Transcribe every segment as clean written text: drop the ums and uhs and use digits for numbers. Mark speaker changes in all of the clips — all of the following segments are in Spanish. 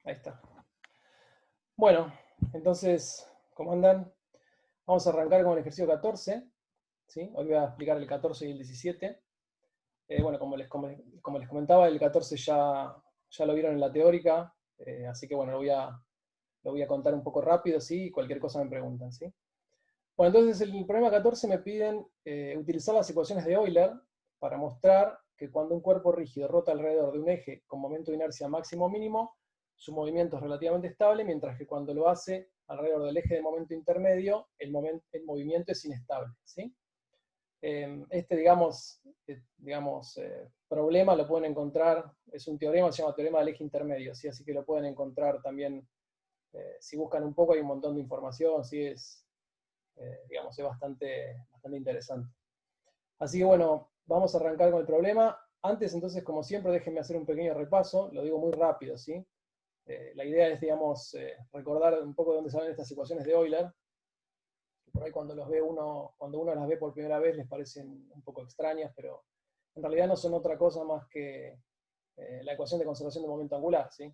Speaker 1: Ahí está. Bueno, entonces, ¿cómo andan? Vamos a arrancar con el ejercicio 14, ¿sí? Hoy voy a explicar el 14 y el 17. Bueno, como les comentaba, el 14 ya lo vieron en la teórica, así que bueno, lo voy a contar un poco rápido, ¿sí? Y cualquier cosa me preguntan, ¿sí? Bueno, entonces el problema 14 me piden utilizar las ecuaciones de Euler para mostrar que cuando un cuerpo rígido rota alrededor de un eje con momento de inercia máximo o mínimo, su movimiento es relativamente estable, mientras que cuando lo hace alrededor del eje de momento intermedio, el movimiento es inestable, ¿sí? Este, problema lo pueden encontrar, es un teorema, se llama teorema del eje intermedio, ¿sí? Así que lo pueden encontrar también, si buscan un poco hay un montón de información, ¿sí? Es bastante interesante. Así que bueno, vamos a arrancar con el problema. Antes, entonces, como siempre, déjenme hacer un pequeño repaso, lo digo muy rápido, ¿sí? La idea es, recordar un poco de dónde salen estas ecuaciones de Euler. Por ahí cuando uno las ve por primera vez les parecen un poco extrañas, pero en realidad no son otra cosa más que la ecuación de conservación de momento angular, ¿sí?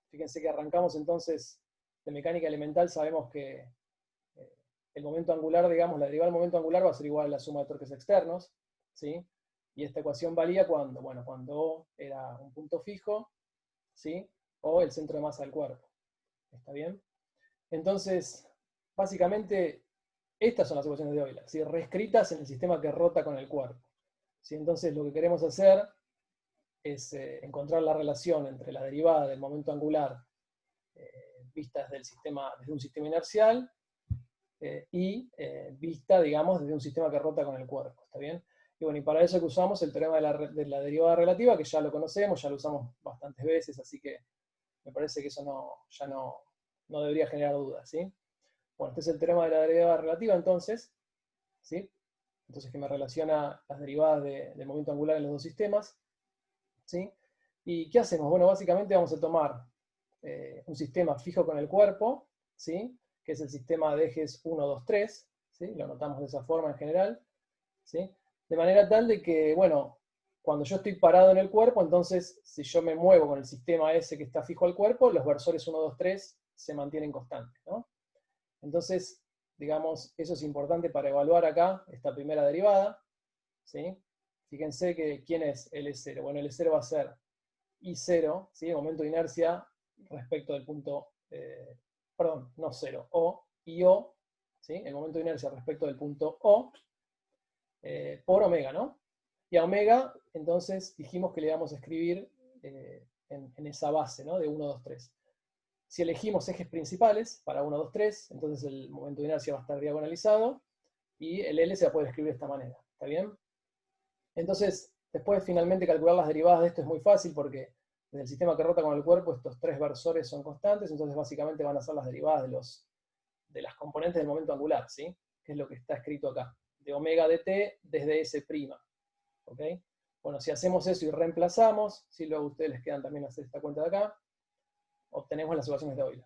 Speaker 1: Fíjense que arrancamos entonces de mecánica elemental, sabemos que el momento angular, digamos, la derivada del momento angular va a ser igual a la suma de torques externos, ¿sí? Y esta ecuación valía cuando, bueno, cuando O era un punto fijo, ¿sí? O el centro de masa del cuerpo. ¿Está bien? Entonces, básicamente, estas son las ecuaciones de Euler, ¿sí? Reescritas en el sistema que rota con el cuerpo, ¿sí? Entonces, lo que queremos hacer es encontrar la relación entre la derivada del momento angular vistas desde un sistema inercial vista, digamos, desde un sistema que rota con el cuerpo, ¿está bien? Y bueno, y para eso que usamos el teorema de la derivada relativa, que ya lo conocemos, ya lo usamos bastantes veces, así que me parece que eso ya no debería generar dudas, ¿sí? Bueno, este es el teorema de la derivada relativa, entonces, ¿sí? Entonces que me relaciona las derivadas del momento angular en los dos sistemas, ¿sí? ¿Y qué hacemos? Bueno, básicamente vamos a tomar un sistema fijo con el cuerpo, ¿sí? Que es el sistema de ejes 1, 2, 3, ¿sí? Lo notamos de esa forma en general, ¿sí? De manera tal de que, bueno, cuando yo estoy parado en el cuerpo, entonces, si yo me muevo con el sistema ese que está fijo al cuerpo, los versores 1, 2, 3 se mantienen constantes, ¿no? Entonces, digamos, eso es importante para evaluar acá esta primera derivada, ¿sí? Fíjense que ¿quién es L0? Bueno, L0 va a ser I0, ¿sí? El momento de inercia respecto del punto, perdón, no 0, O, IO, ¿sí? El momento de inercia respecto del punto O, por omega, ¿no? Y a omega, entonces, dijimos que le íbamos a escribir en esa base, ¿no? De 1, 2, 3. Si elegimos ejes principales para 1, 2, 3, entonces el momento de inercia va a estar diagonalizado y el L se va a poder escribir de esta manera, ¿está bien? Entonces, después finalmente calcular las derivadas de esto es muy fácil porque desde el sistema que rota con el cuerpo estos tres versores son constantes, entonces básicamente van a ser las derivadas de las componentes del momento angular, ¿sí? Que es lo que está escrito acá, de omega de t desde S', ¿ok? Bueno, si hacemos eso y reemplazamos, si luego a ustedes les quedan también hacer esta cuenta de acá, obtenemos las ecuaciones de Euler,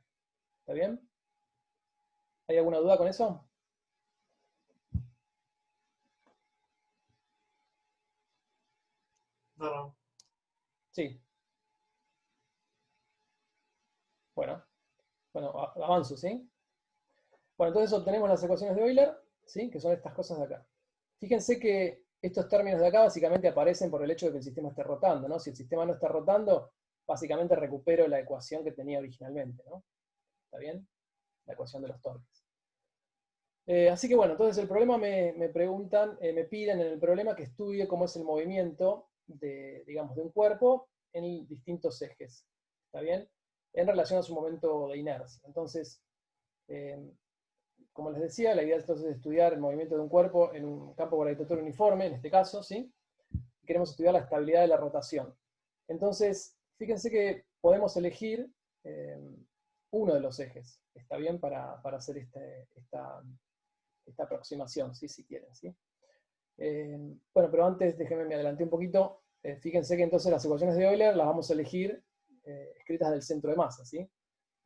Speaker 1: ¿está bien? ¿Hay alguna duda con eso?
Speaker 2: No.
Speaker 1: Sí. Bueno, avanzo, ¿sí? Bueno, entonces obtenemos las ecuaciones de Euler, ¿sí? Que son estas cosas de acá. Fíjense que estos términos de acá básicamente aparecen por el hecho de que el sistema esté rotando, ¿no? Si el sistema no está rotando, básicamente recupero la ecuación que tenía originalmente, ¿no? ¿Está bien? La ecuación de los torques. Así que bueno, entonces el problema me preguntan, me piden en el problema que estudie cómo es el movimiento de un cuerpo en distintos ejes, ¿está bien? En relación a su momento de inercia. Entonces, como les decía, la idea entonces es estudiar el movimiento de un cuerpo en un campo gravitatorio uniforme, en este caso, ¿sí? Queremos estudiar la estabilidad de la rotación. Entonces, fíjense que podemos elegir uno de los ejes, ¿está bien? Para hacer esta aproximación, ¿sí? Si quieren, ¿sí? Bueno, pero antes, déjenme, me adelanté un poquito. Fíjense que entonces las ecuaciones de Euler las vamos a elegir escritas del centro de masa, ¿sí?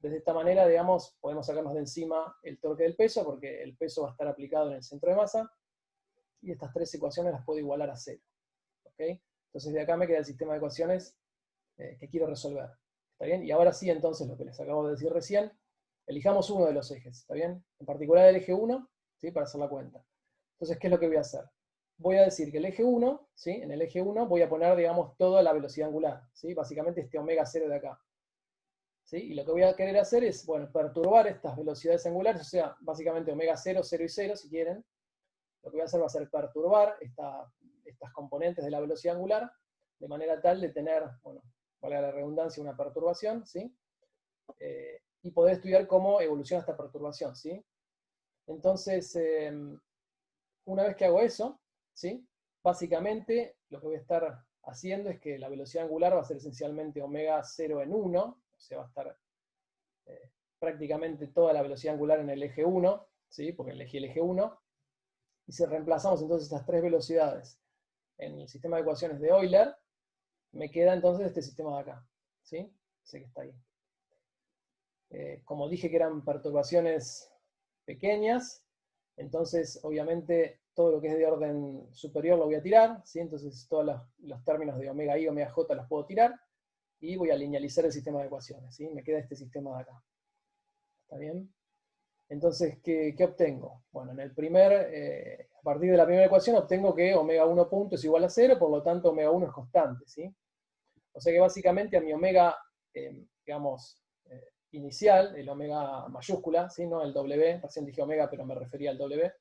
Speaker 1: De esta manera, digamos, podemos sacarnos de encima el torque del peso, porque el peso va a estar aplicado en el centro de masa, y estas tres ecuaciones las puedo igualar a cero, ¿ok? Entonces de acá me queda el sistema de ecuaciones que quiero resolver, ¿Está bien? Y ahora sí, entonces, lo que les acabo de decir recién, elijamos uno de los ejes, ¿está bien? En particular el eje 1, ¿sí? Para hacer la cuenta. Entonces, ¿qué es lo que voy a hacer? Voy a decir que el eje 1, ¿sí? En el eje 1 voy a poner, digamos, toda la velocidad angular, ¿sí? Básicamente este omega 0 de acá. ¿Sí? Y lo que voy a querer hacer es, bueno, perturbar estas velocidades angulares, o sea, básicamente omega 0, 0 y 0, si quieren. Lo que voy a hacer va a ser perturbar estas componentes de la velocidad angular, de manera tal de tener, bueno, valga la redundancia, una perturbación, ¿sí? Y poder estudiar cómo evoluciona esta perturbación, ¿sí? Entonces, una vez que hago eso, ¿sí? Básicamente lo que voy a estar haciendo es que la velocidad angular va a ser esencialmente omega 0 en 1, o sea, va a estar prácticamente toda la velocidad angular en el eje 1, ¿sí? Porque elegí el eje 1, y si reemplazamos entonces estas tres velocidades en el sistema de ecuaciones de Euler, me queda entonces este sistema de acá, ¿sí? Ese que está ahí. Como dije que eran perturbaciones pequeñas, entonces obviamente todo lo que es de orden superior lo voy a tirar, ¿sí? Entonces todos los términos de omega i, omega j los puedo tirar, y voy a linealizar el sistema de ecuaciones, ¿sí? Me queda este sistema de acá. ¿Está bien? Entonces, ¿qué obtengo? Bueno, a partir de la primera ecuación obtengo que omega 1 punto es igual a 0, por lo tanto omega 1 es constante, ¿sí? O sea que básicamente a mi omega, digamos, inicial, el omega mayúscula, ¿sí? No el W, recién dije omega, pero me refería al W,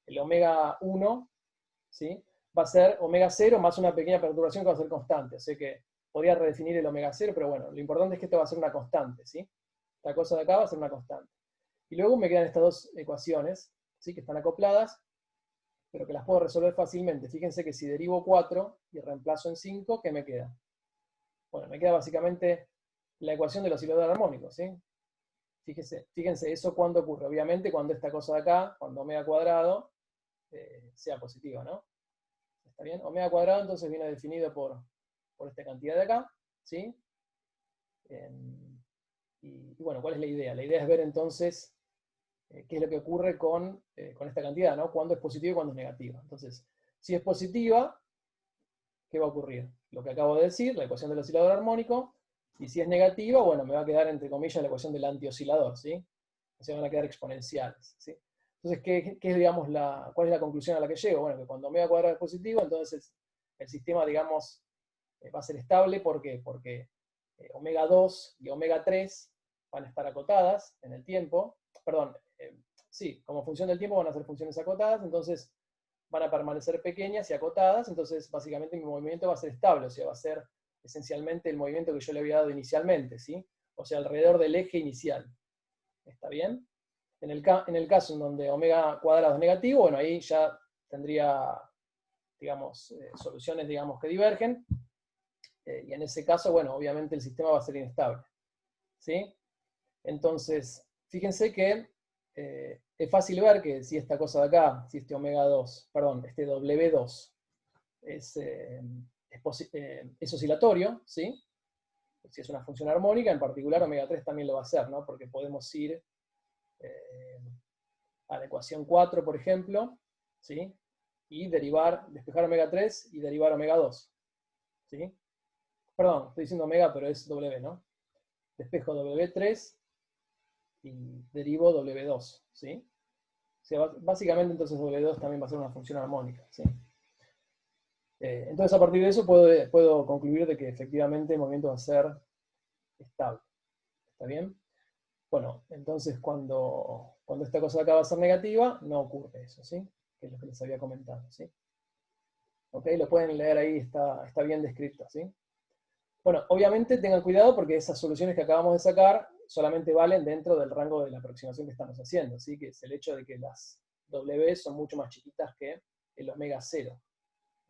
Speaker 1: el omega 1, ¿sí? Va a ser omega 0 más una pequeña perturbación que va a ser constante, o sea que podría redefinir el omega 0, pero bueno, lo importante es que esto va a ser una constante, ¿sí? Esta cosa de acá va a ser una constante. Y luego me quedan estas dos ecuaciones, ¿sí? Que están acopladas, pero que las puedo resolver fácilmente. Fíjense que si derivo 4 y reemplazo en 5, ¿qué me queda? Bueno, me queda básicamente la ecuación del oscilador armónico, ¿sí? Fíjense, ¿eso cuándo ocurre? Obviamente cuando esta cosa de acá, cuando omega cuadrado, sea positiva, ¿no? ¿Está bien? Omega cuadrado entonces viene definido por esta cantidad de acá, ¿sí? Y bueno, ¿cuál es la idea? La idea es ver entonces qué es lo que ocurre con esta cantidad, ¿no? Cuándo es positiva y cuándo es negativa. Entonces, si es positiva, ¿qué va a ocurrir? Lo que acabo de decir, la ecuación del oscilador armónico, y si es negativa, bueno, me va a quedar entre comillas la ecuación del antioscilador, ¿sí? O sea, van a quedar exponenciales, ¿sí? Entonces, ¿qué es, digamos, cuál es la conclusión a la que llego? Bueno, que cuando omega cuadrado es positivo, entonces el sistema, digamos, va a ser estable. ¿Por qué? Porque omega 2 y omega 3 van a estar acotadas en el tiempo, perdón, sí, como función del tiempo van a ser funciones acotadas, entonces van a permanecer pequeñas y acotadas, entonces básicamente mi movimiento va a ser estable, o sea, va a ser esencialmente el movimiento que yo le había dado inicialmente, ¿sí? O sea, alrededor del eje inicial. ¿Está bien? En el caso en donde omega cuadrado es negativo, bueno, ahí ya tendría, digamos, soluciones, digamos, que divergen, y en ese caso, bueno, obviamente el sistema va a ser inestable, ¿sí? Entonces, fíjense que es fácil ver que si esta cosa de acá, si este omega 2, perdón, este W2 es oscilatorio, ¿sí? Si es una función armónica, en particular omega 3 también lo va a hacer, ¿no? Porque podemos ir a la ecuación 4, por ejemplo, ¿sí? Y despejar omega 3 y derivar omega 2, ¿sí? Perdón, estoy diciendo omega, pero es W, ¿no? Despejo W3 y derivo W2, ¿sí? O sea, básicamente entonces W2 también va a ser una función armónica, ¿sí? Entonces a partir de eso puedo concluir de que efectivamente el movimiento va a ser estable. ¿Está bien? Bueno, entonces cuando esta cosa de acá va a ser negativa, no ocurre eso, ¿sí? Que es lo que les había comentado, ¿sí? ¿Ok? Lo pueden leer ahí, está bien descrito, ¿sí? Bueno, obviamente tengan cuidado porque esas soluciones que acabamos de sacar solamente valen dentro del rango de la aproximación que estamos haciendo, ¿sí? Que es el hecho de que las W son mucho más chiquitas que el omega 0.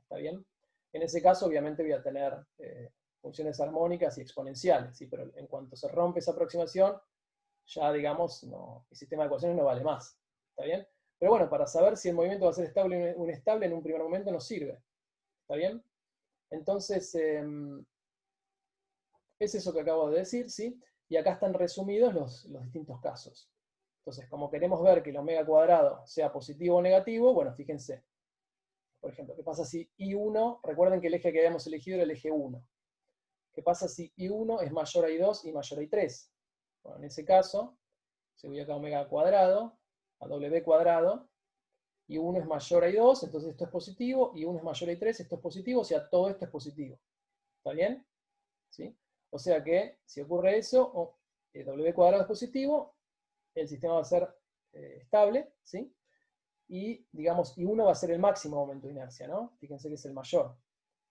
Speaker 1: ¿Está bien? En ese caso, obviamente voy a tener funciones armónicas y exponenciales, ¿sí? Pero en cuanto se rompe esa aproximación, ya, digamos, el sistema de ecuaciones no vale más. ¿Está bien? Pero bueno, para saber si el movimiento va a ser estable o inestable en un primer momento nos sirve. ¿Está bien? Entonces, es eso que acabo de decir, ¿sí? Y acá están resumidos los distintos casos. Entonces, como queremos ver que el omega cuadrado sea positivo o negativo, bueno, fíjense. Por ejemplo, ¿qué pasa si I1, recuerden que el eje que habíamos elegido era el eje 1. ¿qué pasa si I1 es mayor a I2 y mayor a I3? Bueno, en ese caso, se voy acá a omega cuadrado, a W cuadrado, I1 es mayor a I2, entonces esto es positivo, I1 es mayor a I3, esto es positivo, o sea, todo esto es positivo. ¿Está bien? ¿Sí? O sea que, si ocurre eso, W cuadrado es positivo, el sistema va a ser estable, ¿sí? Y, digamos, I1 va a ser el máximo momento de inercia, ¿no? Fíjense que es el mayor.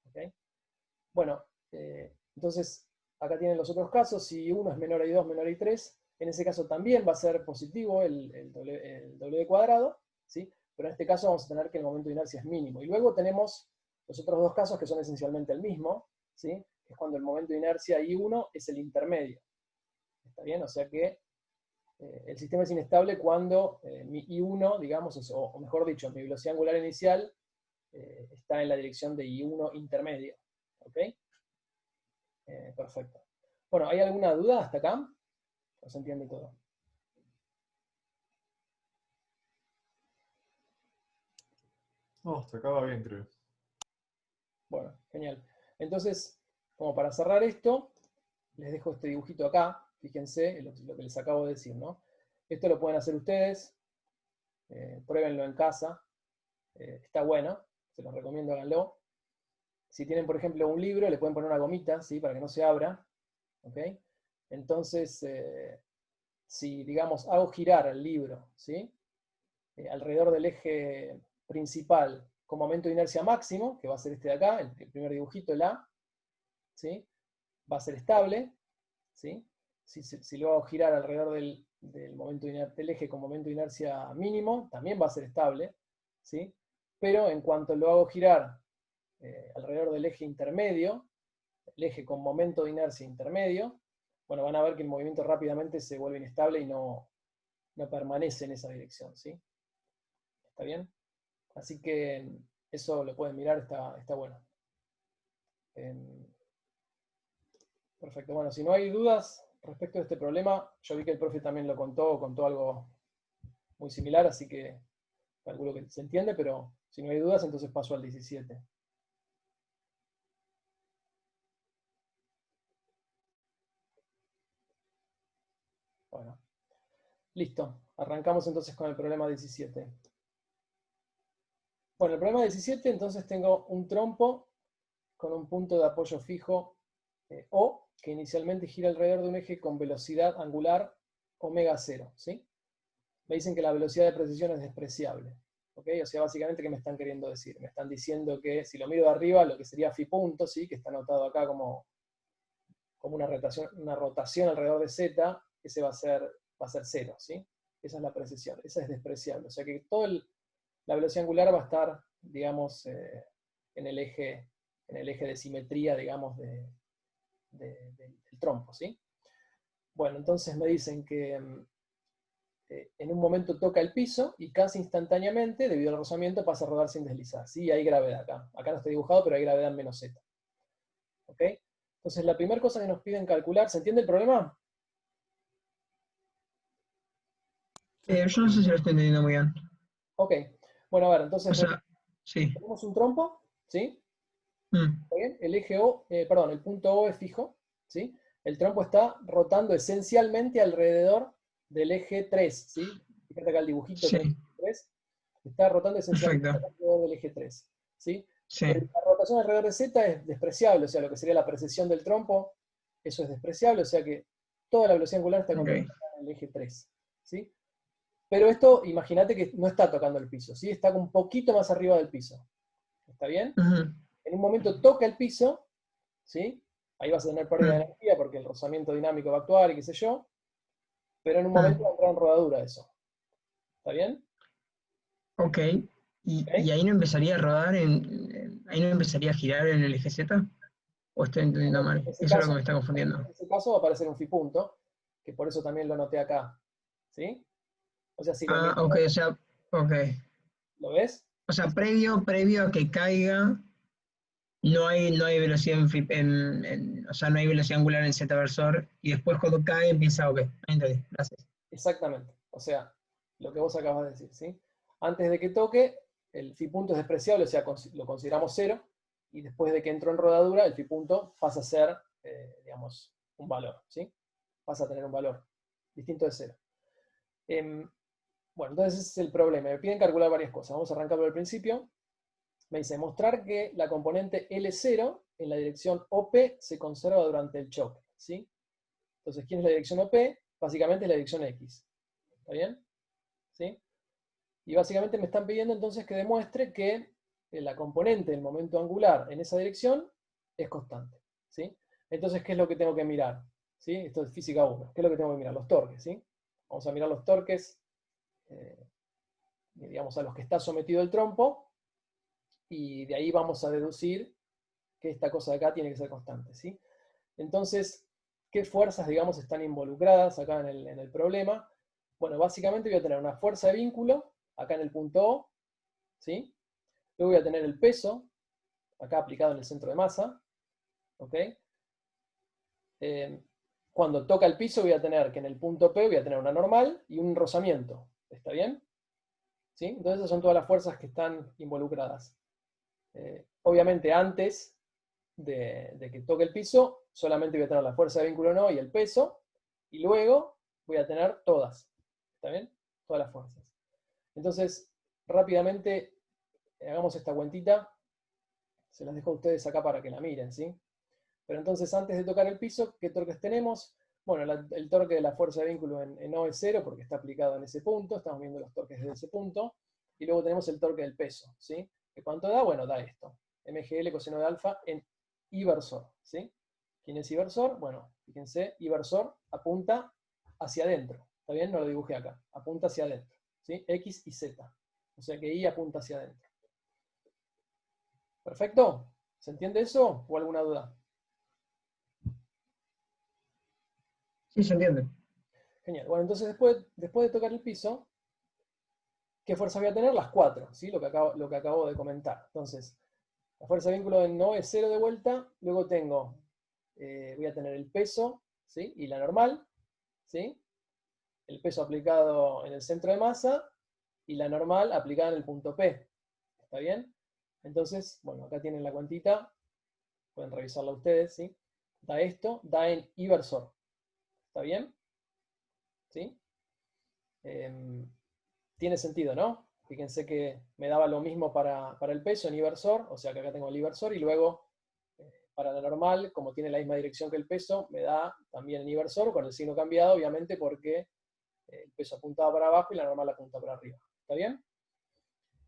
Speaker 1: ¿Okay? Bueno, entonces, acá tienen los otros casos. Si I1 es menor a I2, menor a I3, en ese caso también va a ser positivo el W cuadrado, ¿sí? Pero en este caso vamos a tener que el momento de inercia es mínimo. Y luego tenemos los otros dos casos que son esencialmente el mismo, ¿sí? Que es cuando el momento de inercia I1 es el intermedio. ¿Está bien? O sea que el sistema es inestable cuando mi I1, digamos, o mejor dicho, mi velocidad angular inicial está en la dirección de I1 intermedio. ¿Ok? Perfecto. Bueno, ¿hay alguna duda hasta acá? ¿O se entiende todo?
Speaker 2: No, hasta acá va bien, creo.
Speaker 1: Bueno, genial. Entonces, como para cerrar esto, les dejo este dibujito acá. Fíjense lo que les acabo de decir, ¿no? Esto lo pueden hacer ustedes. Pruébenlo en casa. Está bueno. Se los recomiendo, háganlo. Si tienen, por ejemplo, un libro, le pueden poner una gomita, ¿sí? Para que no se abra. ¿Ok? Entonces, si, digamos, hago girar el libro, ¿sí? Alrededor del eje principal con momento de inercia máximo, que va a ser este de acá, el primer dibujito, el A, ¿sí? Va a ser estable, ¿sí? Si lo hago girar alrededor del momento del eje con momento de inercia mínimo, también va a ser estable, ¿sí? Pero en cuanto lo hago girar alrededor del eje intermedio, el eje con momento de inercia intermedio, bueno, van a ver que el movimiento rápidamente se vuelve inestable y no permanece en esa dirección, ¿sí? ¿Está bien? Así que eso lo pueden mirar, está bueno. Perfecto, bueno, si no hay dudas respecto a este problema, yo vi que el profe también lo contó algo muy similar, así que calculo que se entiende, pero si no hay dudas, entonces paso al 17. Bueno, listo. Arrancamos entonces con el problema 17. Bueno, el problema 17, entonces tengo un trompo con un punto de apoyo fijo O, que inicialmente gira alrededor de un eje con velocidad angular omega 0, ¿sí? Me dicen que la velocidad de precesión es despreciable. ¿Ok? O sea, básicamente, ¿qué me están queriendo decir? Me están diciendo que si lo miro de arriba, lo que sería phi punto, ¿sí? Que está anotado acá como una rotación alrededor de z, ese va a ser 0, ¿sí? Esa es la precesión, esa es despreciable. O sea que toda la velocidad angular va a estar, digamos, en el eje de simetría, digamos, del trompo, ¿sí? Bueno, entonces me dicen que en un momento toca el piso y casi instantáneamente, debido al rozamiento, pasa a rodar sin deslizar. Sí, hay gravedad acá. Acá no está dibujado, pero hay gravedad en menos z. ¿Ok? Entonces, la primera cosa que nos piden calcular, ¿se entiende el problema?
Speaker 3: Yo no sé si lo estoy entendiendo muy bien.
Speaker 1: Ok. Bueno, a ver,
Speaker 3: O
Speaker 1: entonces
Speaker 3: sea, sí.
Speaker 1: tenemos un trompo, ¿sí?
Speaker 3: Mm,
Speaker 1: ¿Está bien? El eje O, perdón, el punto O es fijo, ¿sí? El trompo está rotando esencialmente alrededor del eje 3, ¿sí? Fíjate acá el dibujito
Speaker 3: sí,
Speaker 1: 3, 3. Está rotando esencialmente
Speaker 3: perfecto.
Speaker 1: alrededor del eje 3, ¿sí?
Speaker 3: Sí,
Speaker 1: Pero la rotación alrededor de Z es despreciable, o sea, lo que sería la precesión del trompo, eso es despreciable, o sea que toda la velocidad angular está
Speaker 3: ok.
Speaker 1: contenida en el eje 3, ¿sí? Pero esto, imagínate que no está tocando el piso, ¿sí? Está un poquito más arriba del piso. ¿Está bien?
Speaker 3: Ujú,
Speaker 1: En un momento toca el piso, ¿sí? Ahí vas a tener pérdida de
Speaker 3: mm,
Speaker 1: energía porque el rozamiento dinámico va a actuar y qué sé yo, pero en un momento va a
Speaker 3: mm,
Speaker 1: entrar en rodadura eso. ¿Está bien?
Speaker 3: ok. ¿Y
Speaker 1: ¿Ok?
Speaker 3: ahí no empezaría a rodar ahí no empezaría a girar en el eje Z? ¿O estoy entendiendo mal?
Speaker 1: En ese
Speaker 3: Eso es lo que
Speaker 1: caso,
Speaker 3: me está confundiendo.
Speaker 1: en ese caso va a aparecer un phi punto, que por eso también lo anoté acá. ¿Sí? O sea, si lo
Speaker 3: Ah,
Speaker 1: miro,
Speaker 3: ok, o sea, ok.
Speaker 1: ¿lo ves?
Speaker 3: O sea, previo a que caiga, no hay velocidad o sea, no hay velocidad angular en Z versor, y después cuando cae empieza, ok, ahí entendí, gracias.
Speaker 1: Exactamente. O sea, lo que vos acabas de decir, ¿sí? Antes de que toque, el phi punto es despreciable, o sea, lo consideramos cero, y después de que entró en rodadura, el phi punto pasa a ser digamos, un valor, ¿sí? Vas a tener un valor distinto de 0. Bueno, entonces ese es el problema. Me piden calcular varias cosas. Vamos a arrancar por el principio. Me dice, mostrar que la componente L0 en la dirección OP se conserva durante el choque, ¿sí? Entonces, ¿quién es la dirección OP? Básicamente es la dirección X. ¿Está bien? ¿Sí? Y básicamente me están pidiendo entonces que demuestre que la componente del momento angular en esa dirección es constante, ¿sí? Entonces, ¿qué es lo que tengo que mirar? ¿Sí? Esto es física 1. ¿Qué es lo que tengo que mirar? Los torques, ¿sí? Vamos a mirar los torques, digamos, a los que está sometido el trompo, y de ahí vamos a deducir que esta cosa de acá tiene que ser constante, ¿sí? Entonces, ¿qué fuerzas, digamos, están involucradas acá en el problema? Bueno, básicamente voy a tener una fuerza de vínculo, acá en el punto O, ¿sí? Luego voy a tener el peso, acá aplicado en el centro de masa, ¿ok? Cuando toca el piso voy a tener que en el punto P voy a tener una normal y un rozamiento, ¿está bien? ¿Sí? Entonces esas son todas las fuerzas que están involucradas. Obviamente antes de que toque el piso, solamente voy a tener la fuerza de vínculo no y el peso, y luego voy a tener todas, ¿está bien? Todas las fuerzas. Entonces, rápidamente, hagamos esta cuentita, se las dejo a ustedes acá para que la miren, ¿sí? Pero entonces, antes de tocar el piso, ¿qué torques tenemos? Bueno, el torque de la fuerza de vínculo en O es 0, porque está aplicado en ese punto, estamos viendo los torques desde ese punto, y luego tenemos el torque del peso, ¿sí? ¿Que cuánto da? Bueno, da esto, mgl coseno de alfa en inversor, ¿sí? ¿Quién es inversor? Bueno, fíjense, inversor apunta hacia adentro, ¿está bien? No lo dibujé acá, apunta hacia adentro, ¿sí? X y Z, o sea que I apunta hacia adentro. ¿Perfecto? ¿Se entiende eso? ¿O alguna duda?
Speaker 3: Sí, se entiende.
Speaker 1: Genial. Bueno, entonces después de tocar el piso, ¿qué fuerza voy a tener? Las 4, ¿sí? Lo que acabo de comentar. Entonces, la fuerza de vínculo en no es 0 de vuelta, luego tengo, voy a tener el peso, ¿sí? Y la normal, ¿sí? El peso aplicado en el centro de masa y la normal aplicada en el punto P. ¿Está bien? Entonces, bueno, acá tienen la cuantita, pueden revisarla ustedes, ¿sí? Da esto, da en inversor. ¿Está bien? ¿Sí? Tiene sentido, ¿no? Fíjense que me daba lo mismo para el peso en inversor, o sea que acá tengo el inversor, y luego para la normal, como tiene la misma dirección que el peso, me da también en inversor, con el signo cambiado, obviamente, porque el peso apuntaba para abajo y la normal apunta para arriba. ¿Está bien?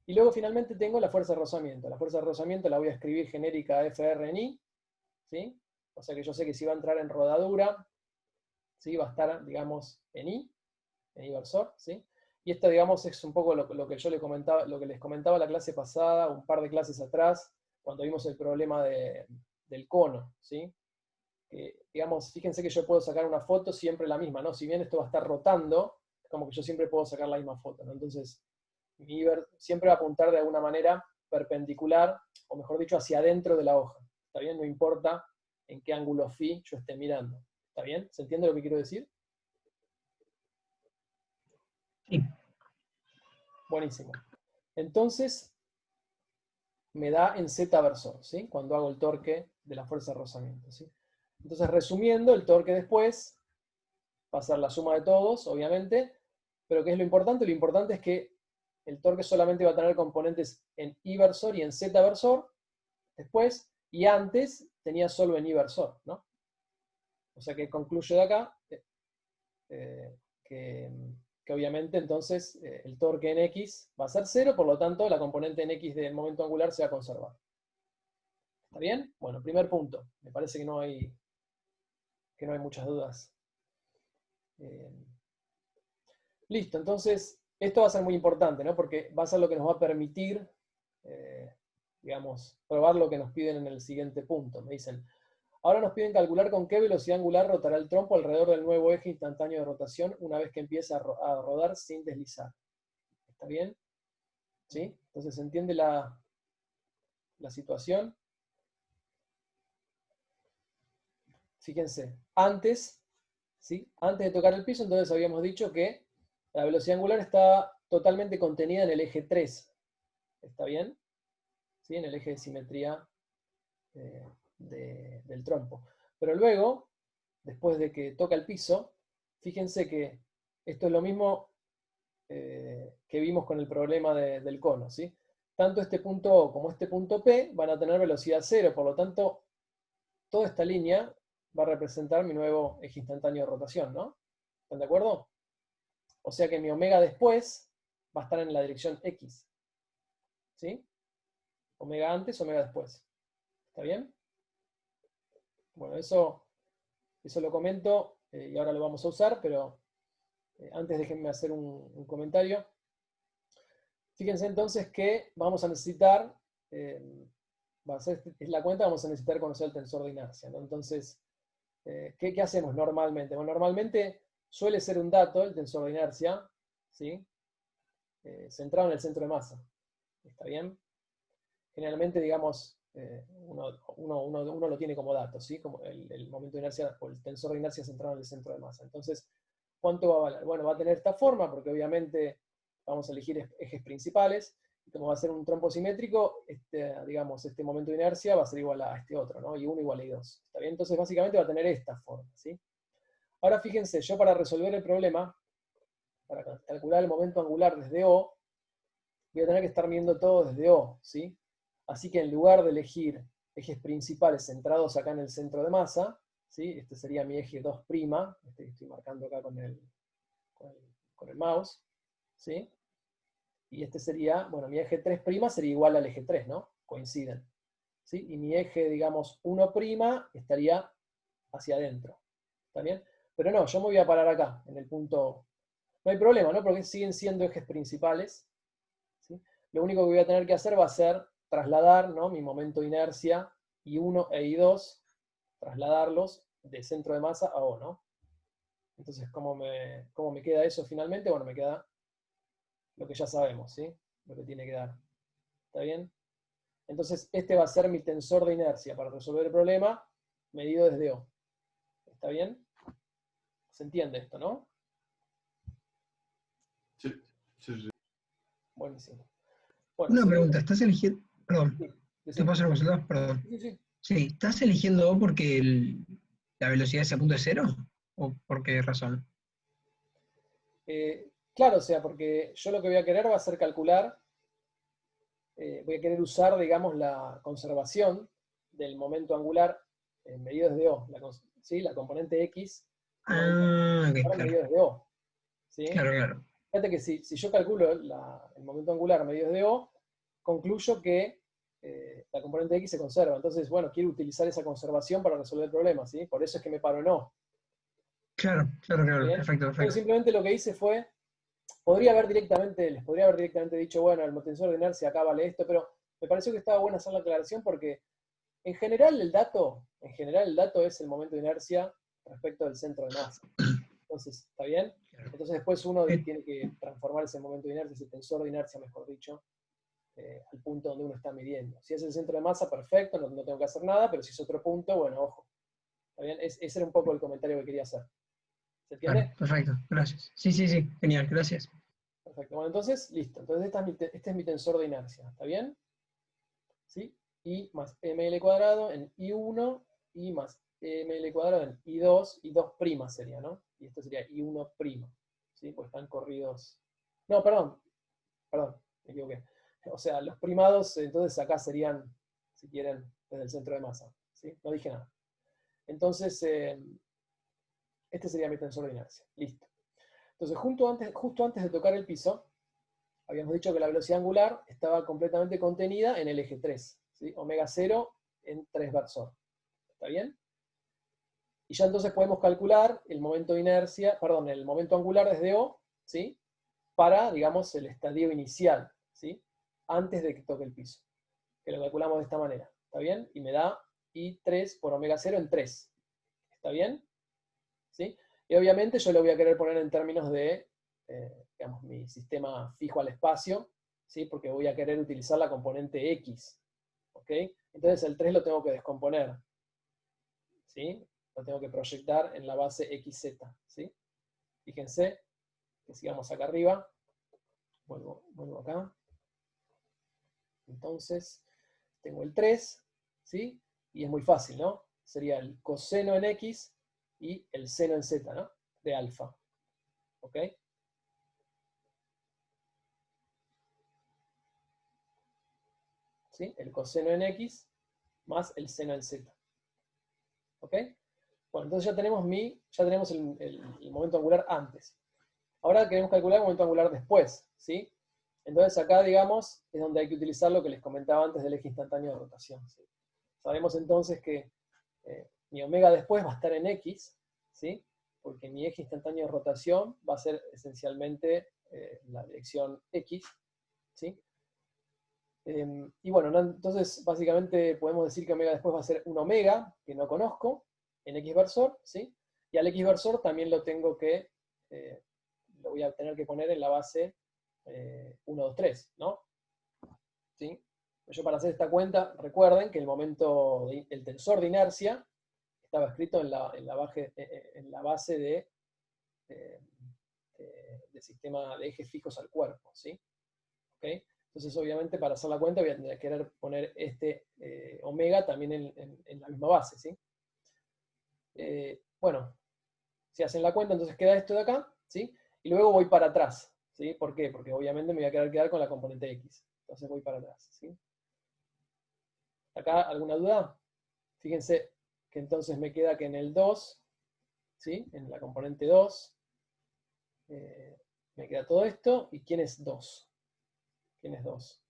Speaker 1: Y luego finalmente tengo la fuerza de rozamiento. La fuerza de rozamiento la voy a escribir genérica FR en I, ¿sí? O sea que yo sé que si va a entrar en rodadura, ¿sí? Va a estar, digamos, en I, en inversor, ¿sí? Y esto, digamos, es un poco lo que yo les comentaba la clase pasada, un par de clases atrás, cuando vimos el problema del cono, ¿sí? Digamos, fíjense que yo puedo sacar una foto siempre la misma, ¿no? Si bien esto va a estar rotando, como que yo siempre puedo sacar la misma foto, ¿no? Entonces, siempre va a apuntar de alguna manera perpendicular, o mejor dicho, hacia adentro de la hoja. ¿Está bien? No importa en qué ángulo phi yo esté mirando. ¿Está bien? ¿Se entiende lo que quiero decir?
Speaker 3: Sí.
Speaker 1: Buenísimo. Entonces, me da en Z versor, ¿sí? Cuando hago el torque de la fuerza de rozamiento, ¿sí? Entonces, resumiendo, el torque después va a ser la suma de todos, obviamente, pero ¿qué es lo importante? Lo importante es que el torque solamente va a tener componentes en I versor y en Z versor después, y antes tenía solo en I versor, ¿no? O sea que concluyo de acá que obviamente entonces el torque en X va a ser 0, por lo tanto la componente en X del momento angular se va a conservar. ¿Está bien? Bueno, primer punto. Me parece que no hay muchas dudas. Listo, entonces esto va a ser muy importante, ¿no? Porque va a ser lo que nos va a permitir, digamos, probar lo que nos piden en el siguiente punto. Me dicen, ahora nos piden calcular con qué velocidad angular rotará el trompo alrededor del nuevo eje instantáneo de rotación una vez que empieza a rodar sin deslizar. ¿Está bien? ¿Sí? Entonces, ¿se entiende la situación? Fíjense, antes, ¿sí? Antes de tocar el piso, entonces habíamos dicho que la velocidad angular está totalmente contenida en el eje 3. ¿Está bien? ¿Sí? En el eje de simetría del trompo. Pero luego, después de que toca el piso, fíjense que esto es lo mismo que vimos con el problema del cono, ¿sí? Tanto este punto O como este punto P van a tener velocidad cero, por lo tanto, toda esta línea va a representar mi nuevo eje instantáneo de rotación, ¿no? ¿Están de acuerdo? O sea que mi omega después va a estar en la dirección X, ¿sí? Omega antes, omega después. ¿Está bien? Bueno, eso lo comento y ahora lo vamos a usar, pero antes déjenme hacer un comentario. Fíjense entonces que vamos a necesitar, va a ser es la cuenta, vamos a necesitar conocer el tensor de inercia, ¿no? Entonces, ¿qué hacemos normalmente? Bueno, normalmente suele ser un dato, el tensor de inercia, ¿sí? Centrado en el centro de masa. ¿Está bien? Generalmente, digamos, uno lo tiene como dato, ¿sí? Como el momento de inercia o el tensor de inercia centrado en el centro de masa. Entonces, ¿cuánto va a valer? Bueno, va a tener esta forma, porque obviamente vamos a elegir ejes principales, y como va a ser un trompo simétrico, digamos, este momento de inercia va a ser igual a este otro, ¿no? I1 igual a I2. ¿Está bien? Entonces, básicamente va a tener esta forma, ¿sí? Ahora, fíjense, yo para resolver el problema, para calcular el momento angular desde O, voy a tener que estar viendo todo desde O, ¿sí? Así que en lugar de elegir ejes principales centrados acá en el centro de masa, ¿sí? Este sería mi eje 2', este que estoy marcando acá con el mouse, ¿sí? Y este sería, bueno, mi eje 3' sería igual al eje 3, ¿no? Coinciden, ¿sí? Y mi eje, digamos, 1' estaría hacia adentro, ¿está bien? Pero no, yo me voy a parar acá, en el punto. No hay problema, ¿no? Porque siguen siendo ejes principales, ¿sí? Lo único que voy a tener que hacer va a ser trasladar, ¿no? Mi momento de inercia I1 e I2, trasladarlos de centro de masa a O, ¿no? Entonces, ¿cómo me queda eso finalmente? Bueno, me queda lo que ya sabemos, ¿sí? Lo que tiene que dar. ¿Está bien? Entonces, este va a ser mi tensor de inercia para resolver el problema medido desde O. ¿Está bien? ¿Se entiende esto, no?
Speaker 2: Sí, sí, sí.
Speaker 1: Buenísimo. Bueno,
Speaker 3: Una
Speaker 1: seguimos.
Speaker 3: pregunta, ¿estás eligiendo? Perdón,
Speaker 1: Sí,
Speaker 3: ¿te puedo
Speaker 1: decime.
Speaker 3: hacer una consulta? Perdón.
Speaker 1: Sí, sí.
Speaker 3: Sí, ¿estás eligiendo O porque la velocidad es a punto de cero? ¿O por qué razón?
Speaker 1: Claro, o sea, porque yo lo que voy a querer va a ser calcular, voy a querer usar, digamos, la conservación del momento angular medido desde O, ¿sí? La componente X, el momento
Speaker 3: Ah, ok,
Speaker 1: angular
Speaker 3: claro,
Speaker 1: medido desde O, ¿sí?
Speaker 3: claro, claro.
Speaker 1: Fíjate que si yo calculo el momento angular medido desde O, concluyo que la componente X se conserva. Entonces, bueno, quiero utilizar esa conservación para resolver el problema, ¿sí? Por eso es que me paro en O.
Speaker 3: Claro, claro,
Speaker 1: ¿Está
Speaker 3: claro,
Speaker 1: bien?
Speaker 3: perfecto,
Speaker 1: Entonces,
Speaker 3: perfecto.
Speaker 1: simplemente lo que hice fue, les podría haber directamente dicho, bueno, el tensor de inercia acá vale esto, pero me pareció que estaba buena hacer la aclaración porque en general el dato es el momento de inercia respecto del centro de masa. Entonces, ¿está bien?
Speaker 3: Claro.
Speaker 1: Entonces después uno
Speaker 3: Eh,
Speaker 1: tiene que transformar ese momento de inercia, ese tensor de inercia, mejor dicho, al punto donde uno está midiendo. Si es el centro de masa, perfecto, no tengo que hacer nada, pero si es otro punto, bueno, ojo. ¿Está bien? Ese era un poco el comentario que quería hacer. ¿Se
Speaker 3: Claro,
Speaker 1: entiende?
Speaker 3: perfecto, gracias. Sí, sí, sí, genial, gracias.
Speaker 1: Perfecto. Bueno, entonces, listo. Entonces este es mi tensor de inercia. ¿Está bien? ¿Sí? I más ml cuadrado en I1, I más ml cuadrado en I2, I2' sería, ¿no? Y esto sería I1', ¿sí? Pues están corridos. No, perdón, me equivoqué. O sea, los primados, entonces acá serían, si quieren, desde el centro de masa, ¿sí? No dije nada. Entonces, este sería mi tensor de inercia. Listo. Entonces, justo antes de tocar el piso, habíamos dicho que la velocidad angular estaba completamente contenida en el eje 3, ¿sí? Omega 0 en 3 versor. ¿Está bien? Y ya entonces podemos calcular el momento de inercia, perdón, el momento angular desde O, ¿sí? Para, digamos, el estadio inicial, ¿sí? Antes de que toque el piso. Que lo calculamos de esta manera. ¿Está bien? Y me da I3 por omega 0 en 3. ¿Está bien? ¿Sí? Y obviamente yo lo voy a querer poner en términos de, digamos, mi sistema fijo al espacio, ¿sí? Porque voy a querer utilizar la componente X. ¿Ok? Entonces el 3 lo tengo que descomponer, ¿sí? Lo tengo que proyectar en la base XZ, ¿sí? Fíjense que sigamos acá arriba. Vuelvo acá. Entonces, tengo el 3, ¿sí? Y es muy fácil, ¿no? sería el coseno en X y el seno en Z, ¿no? De alfa. ¿Ok? ¿Sí? El coseno en X más el seno en Z. ¿Ok? Bueno, entonces ya tenemos el momento angular antes. Ahora queremos calcular el momento angular después, ¿sí? Entonces acá, digamos, es donde hay que utilizar lo que les comentaba antes del eje instantáneo de rotación, ¿sí? Sabemos entonces que mi omega después va a estar en X, ¿sí? Porque mi eje instantáneo de rotación va a ser esencialmente la dirección X, ¿sí? Y bueno, entonces básicamente podemos decir que omega después va a ser un omega, que no conozco, en X versor, ¿sí? Y al X versor también lo voy a tener que poner en la base 1, 2, 3, ¿no? ¿Sí? Yo para hacer esta cuenta, recuerden que el tensor de inercia estaba escrito en la base de sistema de ejes fijos al cuerpo, ¿sí? ¿Okay? Entonces, obviamente, para hacer la cuenta voy a tener que querer poner este omega también en la misma base, ¿sí? Bueno, si hacen la cuenta, entonces queda esto de acá, ¿sí? Y luego voy para atrás, ¿sí? ¿Por qué? Porque obviamente me voy a quedar con la componente X. Entonces voy para atrás, ¿sí? ¿Acá alguna duda? Fíjense que entonces me queda que en el 2, ¿sí? En la componente 2, me queda todo esto. ¿Y quién es 2? ¿Quién es 2?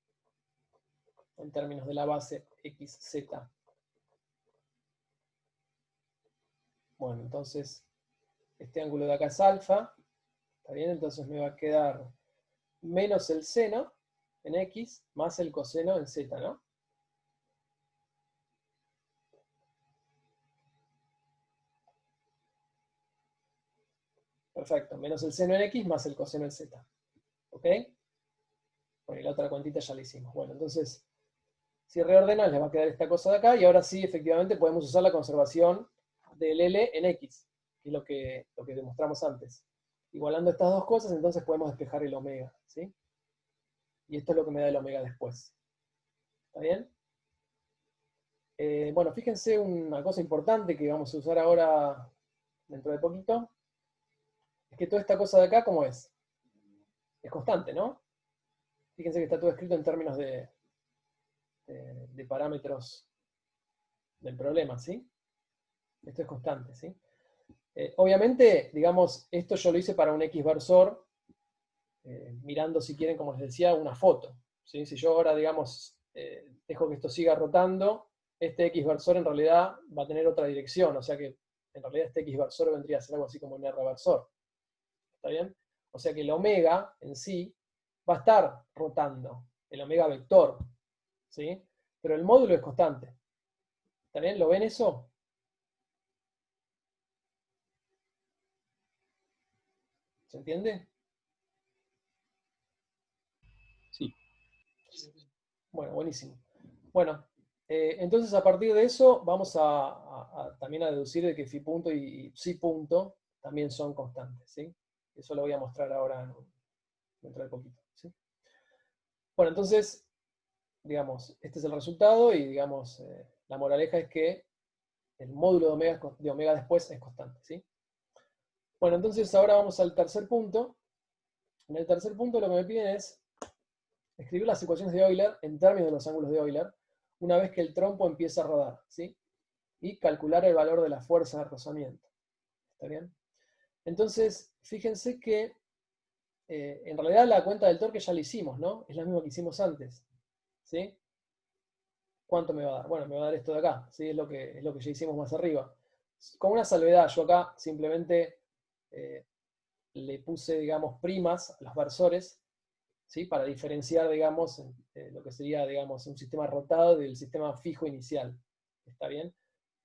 Speaker 1: En términos de la base XZ. Bueno, entonces este ángulo de acá es alfa. ¿Está bien? Entonces me va a quedar menos el seno en X más el coseno en Z, ¿no? Perfecto. Menos el seno en X más el coseno en Z. ¿Ok? Bueno, y la otra cuantita ya la hicimos. Bueno, entonces, si reordenan, les va a quedar esta cosa de acá, y ahora sí, efectivamente, podemos usar la conservación del L en X, que es lo que demostramos antes. Igualando estas dos cosas, entonces podemos despejar el omega, ¿sí? Y esto es lo que me da el omega después. ¿Está bien? Bueno, fíjense una cosa importante que vamos a usar ahora dentro de poquito, es que toda esta cosa de acá, ¿cómo es? Es constante, ¿no? Fíjense que está todo escrito en términos de parámetros del problema, ¿sí? Esto es constante, ¿sí? Obviamente, digamos, esto yo lo hice para un X versor, mirando, si quieren, como les decía, una foto, ¿sí? Si yo ahora, digamos, dejo que esto siga rotando, este X versor en realidad va a tener otra dirección, o sea que en realidad este X versor vendría a ser algo así como un R versor. ¿Está bien? O sea que el omega en sí va a estar rotando, el omega vector, ¿sí? Pero el módulo es constante. ¿Está bien? ¿Lo ven eso? ¿Se entiende?
Speaker 3: Sí.
Speaker 1: Bueno, buenísimo. Bueno, entonces a partir de eso vamos también a deducir de que phi punto y psi punto también son constantes, ¿sí? Eso lo voy a mostrar ahora dentro de poquito, ¿sí? Bueno, entonces, digamos, este es el resultado y, digamos, la moraleja es que el módulo de omega después es constante, ¿sí? Bueno, entonces ahora vamos al tercer punto. En el tercer punto lo que me piden es escribir las ecuaciones de Euler en términos de los ángulos de Euler una vez que el trompo empieza a rodar, ¿sí? Y calcular el valor de la fuerza de rozamiento. ¿Está bien? Entonces, fíjense que en realidad la cuenta del torque ya la hicimos, ¿no? Es la misma que hicimos antes, ¿sí? ¿Cuánto me va a dar? Bueno, me va a dar esto de acá, ¿sí? Es lo que ya hicimos más arriba. Con una salvedad, yo acá simplemente le puse, digamos, primas a los versores, ¿sí? Para diferenciar, digamos, lo que sería, digamos, un sistema rotado del sistema fijo inicial. ¿Está bien?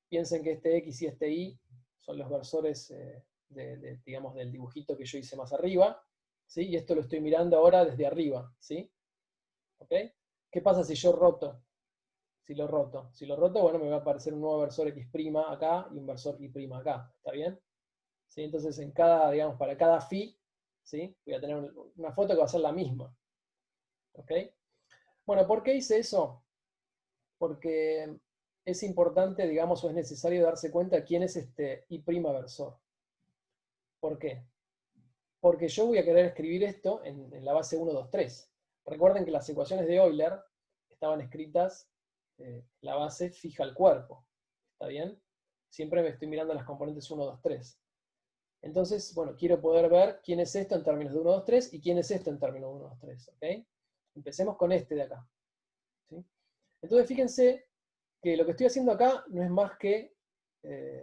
Speaker 1: Piensen que este X y este Y son los versores, digamos, del dibujito que yo hice más arriba, ¿sí? Y esto lo estoy mirando ahora desde arriba, ¿sí? ¿Ok? ¿Qué pasa si yo roto? Si lo roto, bueno, me va a aparecer un nuevo versor X' acá y un versor Y' acá, ¿está bien? ¿Sí? Entonces, digamos, para cada phi, ¿sí? Voy a tener una foto que va a ser la misma. ¿Ok? Bueno, ¿por qué hice eso? Porque es importante, digamos, o es necesario darse cuenta quién es este I' versor. ¿Por qué? Porque yo voy a querer escribir esto en la base 1, 2, 3. Recuerden que las ecuaciones de Euler estaban escritas, la base fija al cuerpo. ¿Está bien? Siempre me estoy mirando las componentes 1, 2, 3. Entonces, bueno, quiero poder ver quién es esto en términos de 1, 2, 3 y quién es esto en términos de 1, 2, 3. ¿Ok? Empecemos con este de acá. ¿Sí? Entonces, fíjense que lo que estoy haciendo acá no es más que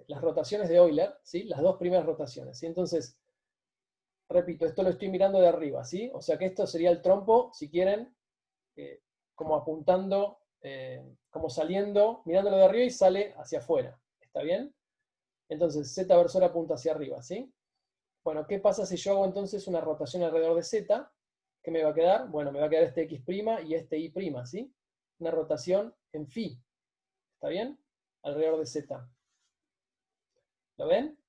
Speaker 1: las rotaciones de Euler, ¿sí? Las dos primeras rotaciones. ¿Sí? Entonces, repito, esto lo estoy mirando de arriba, ¿sí? O sea que esto sería el trompo, si quieren, como apuntando, como saliendo, mirándolo de arriba y sale hacia afuera. ¿Está bien? Entonces, Z versor apunta hacia arriba, ¿sí? Bueno, ¿qué pasa si yo hago entonces una rotación alrededor de Z? ¿Qué me va a quedar? Bueno, me va a quedar este X' y este Y', ¿sí? Una rotación en phi. ¿Está bien? Alrededor de Z. ¿Lo ven?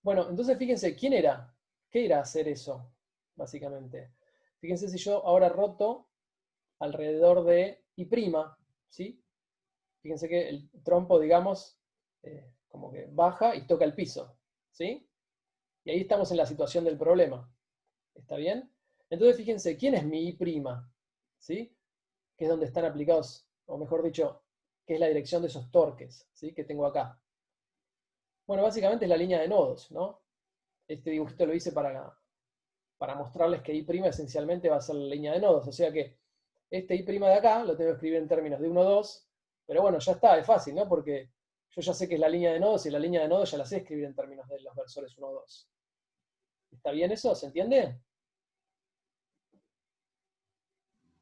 Speaker 1: Bueno, entonces fíjense, ¿quién era? ¿Qué era hacer eso, básicamente? Fíjense si yo ahora roto alrededor de I', ¿sí? Fíjense que el trompo, digamos, como que baja y toca el piso, ¿sí? Y ahí estamos en la situación del problema. ¿Está bien? Entonces fíjense, ¿quién es mi I'? ¿Sí? Que es donde están aplicados, o mejor dicho, que es la dirección de esos torques, ¿sí? Que tengo acá. Bueno, básicamente es la línea de nodos, ¿no? Este dibujito lo hice para mostrarles que I' esencialmente va a ser la línea de nodos, o sea que este I' de acá lo tengo que escribir en términos de 1, 2, pero bueno, ya está, es fácil, ¿no? Porque yo ya sé que es la línea de nodos y la línea de nodos ya la sé escribir en términos de los versores 1, 2. ¿Está bien eso? ¿Se entiende?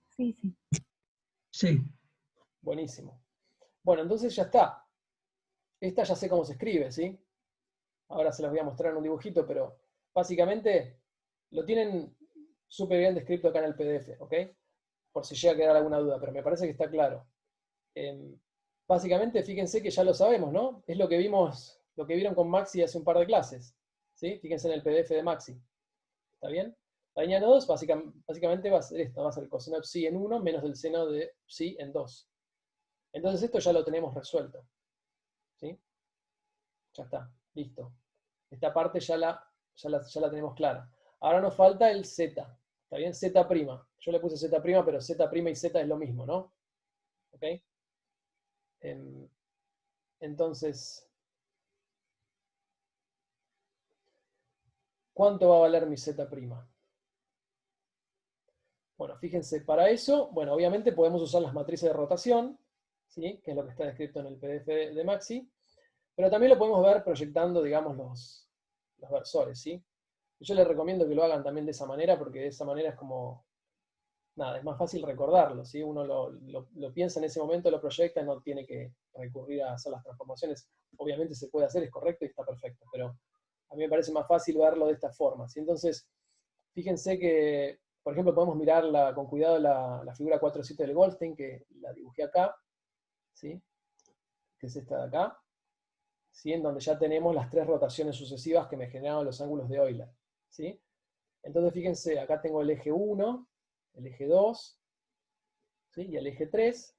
Speaker 4: Sí, sí.
Speaker 3: Sí.
Speaker 1: Buenísimo. Bueno, entonces ya está. Esta ya sé cómo se escribe, ¿sí? Ahora se las voy a mostrar en un dibujito, pero básicamente lo tienen súper bien descrito acá en el PDF, ¿ok? Por si llega a quedar alguna duda, pero me parece que está claro. Básicamente, fíjense que ya lo sabemos, ¿no? Es lo que vimos, lo que vieron con Maxi hace un par de clases, ¿sí? Fíjense en el PDF de Maxi. ¿Está bien? La línea de nodos básicamente va a ser esto, va a ser el coseno de psi en 1 menos el seno de psi en 2. Entonces esto ya lo tenemos resuelto. ¿Sí? Ya está, listo. Esta parte ya la tenemos clara. Ahora nos falta el z. ¿Está bien? Z'. Yo le puse Z', pero Z' y Z es lo mismo, ¿no? ¿Ok? Entonces, ¿cuánto va a valer mi Z'? Bueno, fíjense, para eso, bueno, obviamente podemos usar las matrices de rotación, ¿sí? Que es lo que está descrito en el PDF de Maxi, pero también lo podemos ver proyectando, digamos, los versores, ¿sí? Yo les recomiendo que lo hagan también de esa manera, porque de esa manera es como, nada, es más fácil recordarlo, ¿sí? Uno lo piensa en ese momento, lo proyecta, no tiene que recurrir a hacer las transformaciones. Obviamente se puede hacer, es correcto y está perfecto, pero a mí me parece más fácil verlo de esta forma, ¿sí? Entonces, fíjense que, por ejemplo, podemos mirar con cuidado la figura 4.7 del Goldstein, que la dibujé acá, ¿sí? Que es esta de acá, ¿sí? En donde ya tenemos las tres rotaciones sucesivas que me generaron los ángulos de Euler, ¿sí? Entonces, fíjense, acá tengo el eje 1, el eje 2, ¿sí? Y el eje 3,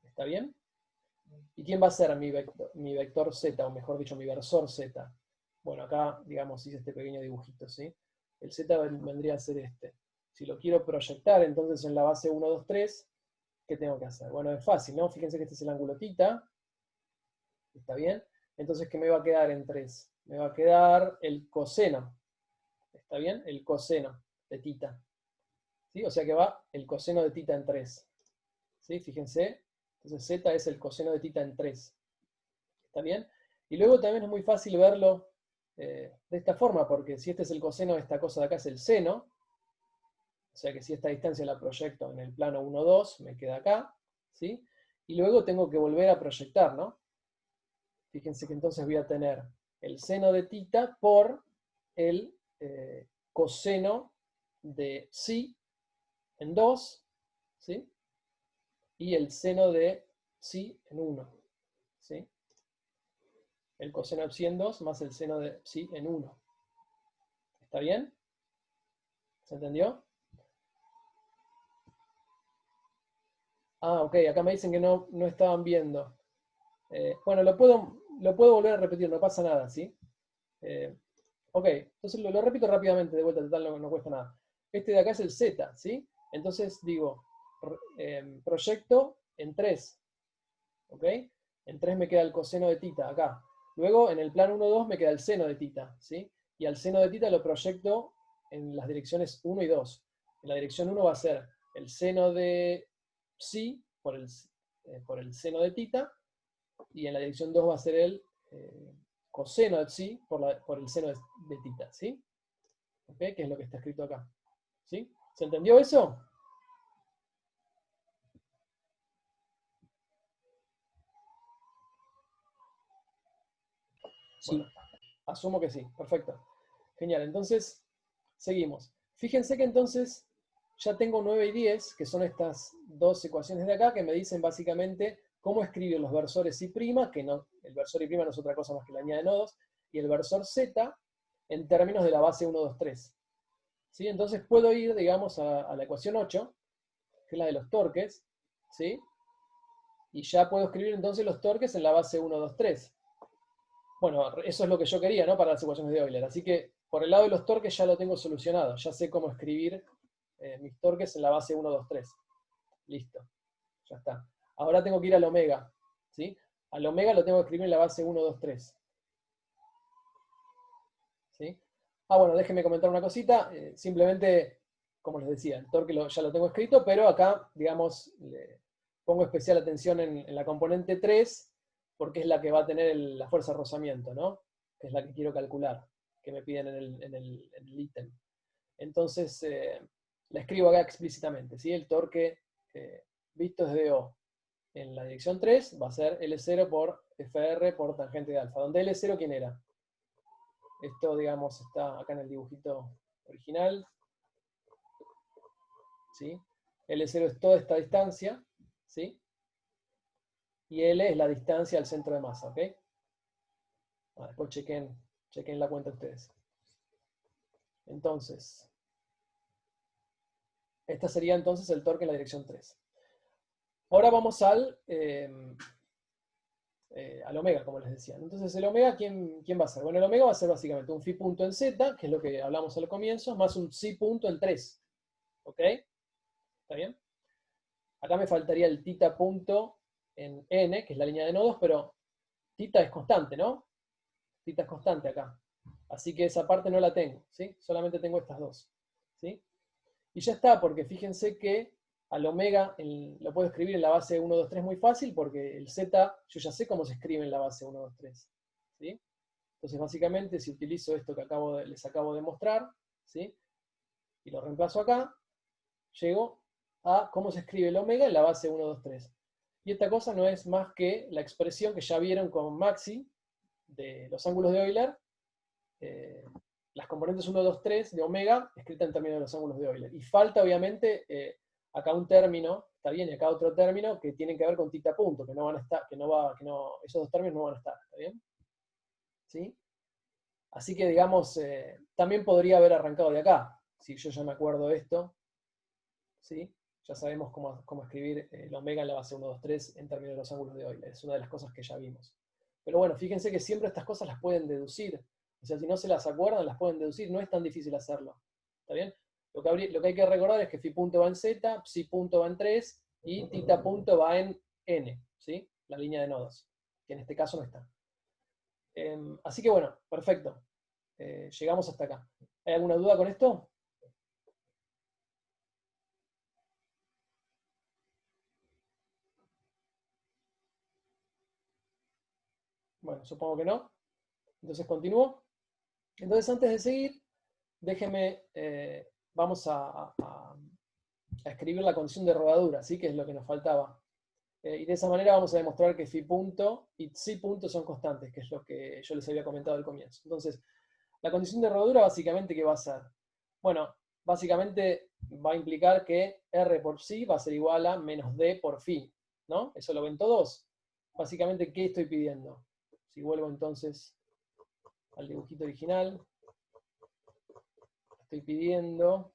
Speaker 1: ¿está bien? ¿Y quién va a ser mi vector Z, o mejor dicho, mi versor Z? Bueno, acá, digamos, hice este pequeño dibujito, ¿sí? El Z vendría a ser este. Si lo quiero proyectar, entonces en la base 1, 2, 3, ¿qué tengo que hacer? Bueno, es fácil, ¿no? Fíjense que este es el ángulo θ, ¿está bien? Entonces, ¿qué me va a quedar en 3? Me va a quedar el coseno, ¿está bien? El coseno de θ, ¿sí? O sea que va el coseno de θ en 3, ¿sí? Fíjense, entonces Z es el coseno de θ en 3, ¿está bien? Y luego también es muy fácil verlo de esta forma, porque si este es el coseno de esta cosa de acá es el seno, o sea que si esta distancia la proyecto en el plano 1, 2, me queda acá, ¿sí? Y luego tengo que volver a proyectar, ¿no? Fíjense que entonces voy a tener el seno de θ por el coseno de psi en 2, ¿sí? Y el seno de psi en 1, ¿sí? El coseno de psi en 2 más el seno de psi en 1. ¿Está bien? ¿Se entendió? Ah, ok, acá me dicen que no estaban viendo. Bueno, lo puedo volver a repetir, no pasa nada, ¿sí? Ok, entonces lo repito rápidamente de vuelta, total no cuesta nada. Este de acá es el Z, ¿sí? Entonces digo, proyecto en 3, ¿ok? En 3 me queda el coseno de tita acá. Luego en el plano 1, 2 me queda el seno de tita, ¿sí? Y al seno de tita lo proyecto en las direcciones 1 y 2. En la dirección 1 va a ser el seno de psi por el seno de tita, y en la dirección 2 va a ser el coseno de psi por el seno de tita, ¿sí? ¿Ok? Que es lo que está escrito acá. ¿Sí? ¿Se entendió eso?
Speaker 3: Sí.
Speaker 1: Bueno, asumo que sí. Perfecto. Genial. Entonces, seguimos. Fíjense que entonces ya tengo 9 y 10, que son estas dos ecuaciones de acá, que me dicen básicamente cómo escribir los versores I', que no, el versor I' no es otra cosa más que la línea de nodos, y el versor Z en términos de la base 1, 2, 3. ¿Sí? Entonces puedo ir, digamos, a la ecuación 8, que es la de los torques, ¿sí? Y ya puedo escribir entonces los torques en la base 1, 2, 3. Bueno, eso es lo que yo quería, ¿no? Para las ecuaciones de Euler. Así que por el lado de los torques ya lo tengo solucionado. Ya sé cómo escribir mis torques en la base 1, 2, 3. Listo. Ya está. Ahora tengo que ir al omega, ¿sí? Al omega lo tengo que escribir en la base 1, 2, 3. ¿Sí? Bueno, déjenme comentar una cosita. Simplemente, como les decía, el torque ya lo tengo escrito, pero acá, digamos, le pongo especial atención en la componente 3, porque es la que va a tener la fuerza de rozamiento, ¿no? Que es la que quiero calcular, que me piden en el ítem. Entonces, la escribo acá explícitamente, ¿sí? El torque visto desde O en la dirección 3 va a ser L0 por FR por tangente de alfa. ¿Donde L0 quién era? Esto, digamos, está acá en el dibujito original, ¿sí? L0 es toda esta distancia, ¿sí? Y L es la distancia al centro de masa, ¿ok? Después chequen la cuenta ustedes. Entonces, esta sería entonces el torque en la dirección 3. Ahora vamos al omega, como les decía. Entonces, el omega, ¿quién va a ser? Bueno, el omega va a ser básicamente un phi punto en z, que es lo que hablamos al comienzo, más un psi punto en 3. ¿Ok? ¿Está bien? Acá me faltaría el tita punto en n, que es la línea de nodos, pero tita es constante, ¿no? Tita es constante acá. Así que esa parte no la tengo, ¿sí? Solamente tengo estas dos, ¿sí? Y ya está, porque fíjense que al omega lo puedo escribir en la base 1, 2, 3 muy fácil, porque el z, yo ya sé cómo se escribe en la base 1, 2, 3, ¿sí? Entonces, básicamente, si utilizo esto que les acabo de mostrar, ¿sí? Y lo reemplazo acá, llego a cómo se escribe el omega en la base 1, 2, 3. Y esta cosa no es más que la expresión que ya vieron con Maxi de los ángulos de Euler, las componentes 1, 2, 3 de omega, escrita en términos de los ángulos de Euler. Y falta, obviamente, acá un término, está bien, y acá otro término que tienen que ver con tita punto, que no van a estar, esos dos términos no van a estar, ¿está bien? ¿Sí? Así que, digamos, también podría haber arrancado de acá, si yo ya me acuerdo de esto, ¿sí? Ya sabemos cómo escribir el omega en la base 1, 2, 3 en términos de los ángulos de Euler. Es una de las cosas que ya vimos. Pero bueno, fíjense que siempre estas cosas las pueden deducir. O sea, si no se las acuerdan, las pueden deducir. No es tan difícil hacerlo. ¿Está bien? Lo que hay que recordar es que phi punto va en z, psi punto va en 3 y tita punto va en n, ¿sí? La línea de nodos, que en este caso no está. Así que bueno, perfecto. Llegamos hasta acá. ¿Hay alguna duda con esto? Bueno, supongo que no. Entonces continúo. Entonces, antes de seguir, déjenme, vamos a escribir la condición de rodadura, ¿sí? Que es lo que nos faltaba. Y de esa manera vamos a demostrar que phi punto y psi punto son constantes, que es lo que yo les había comentado al comienzo. Entonces, la condición de rodadura básicamente, ¿qué va a ser? Bueno, básicamente va a implicar que R por psi va a ser igual a menos D por phi, ¿no? ¿Eso lo ven todos? Básicamente, ¿qué estoy pidiendo? Si vuelvo entonces al dibujito original, estoy pidiendo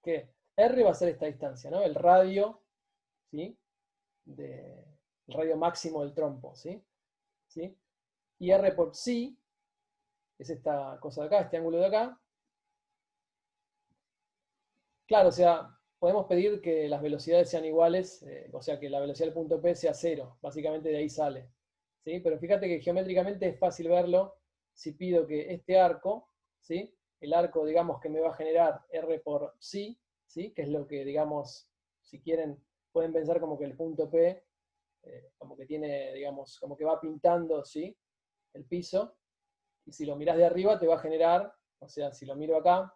Speaker 1: que R va a ser esta distancia, ¿no? El radio, ¿sí? El radio máximo del trompo, ¿sí? ¿sí? Y R por psi es esta cosa de acá, este ángulo de acá. Claro, o sea, podemos pedir que las velocidades sean iguales, o sea, que la velocidad del punto P sea 0, básicamente de ahí sale, ¿sí? Pero fíjate que geométricamente es fácil verlo si pido que este arco, ¿sí? El arco, digamos, que me va a generar R por psi, ¿sí? Que es lo que, digamos, si quieren, pueden pensar como que el punto P, como que tiene, digamos, como que va pintando, ¿sí? El piso, y si lo mirás de arriba te va a generar, o sea, si lo miro acá,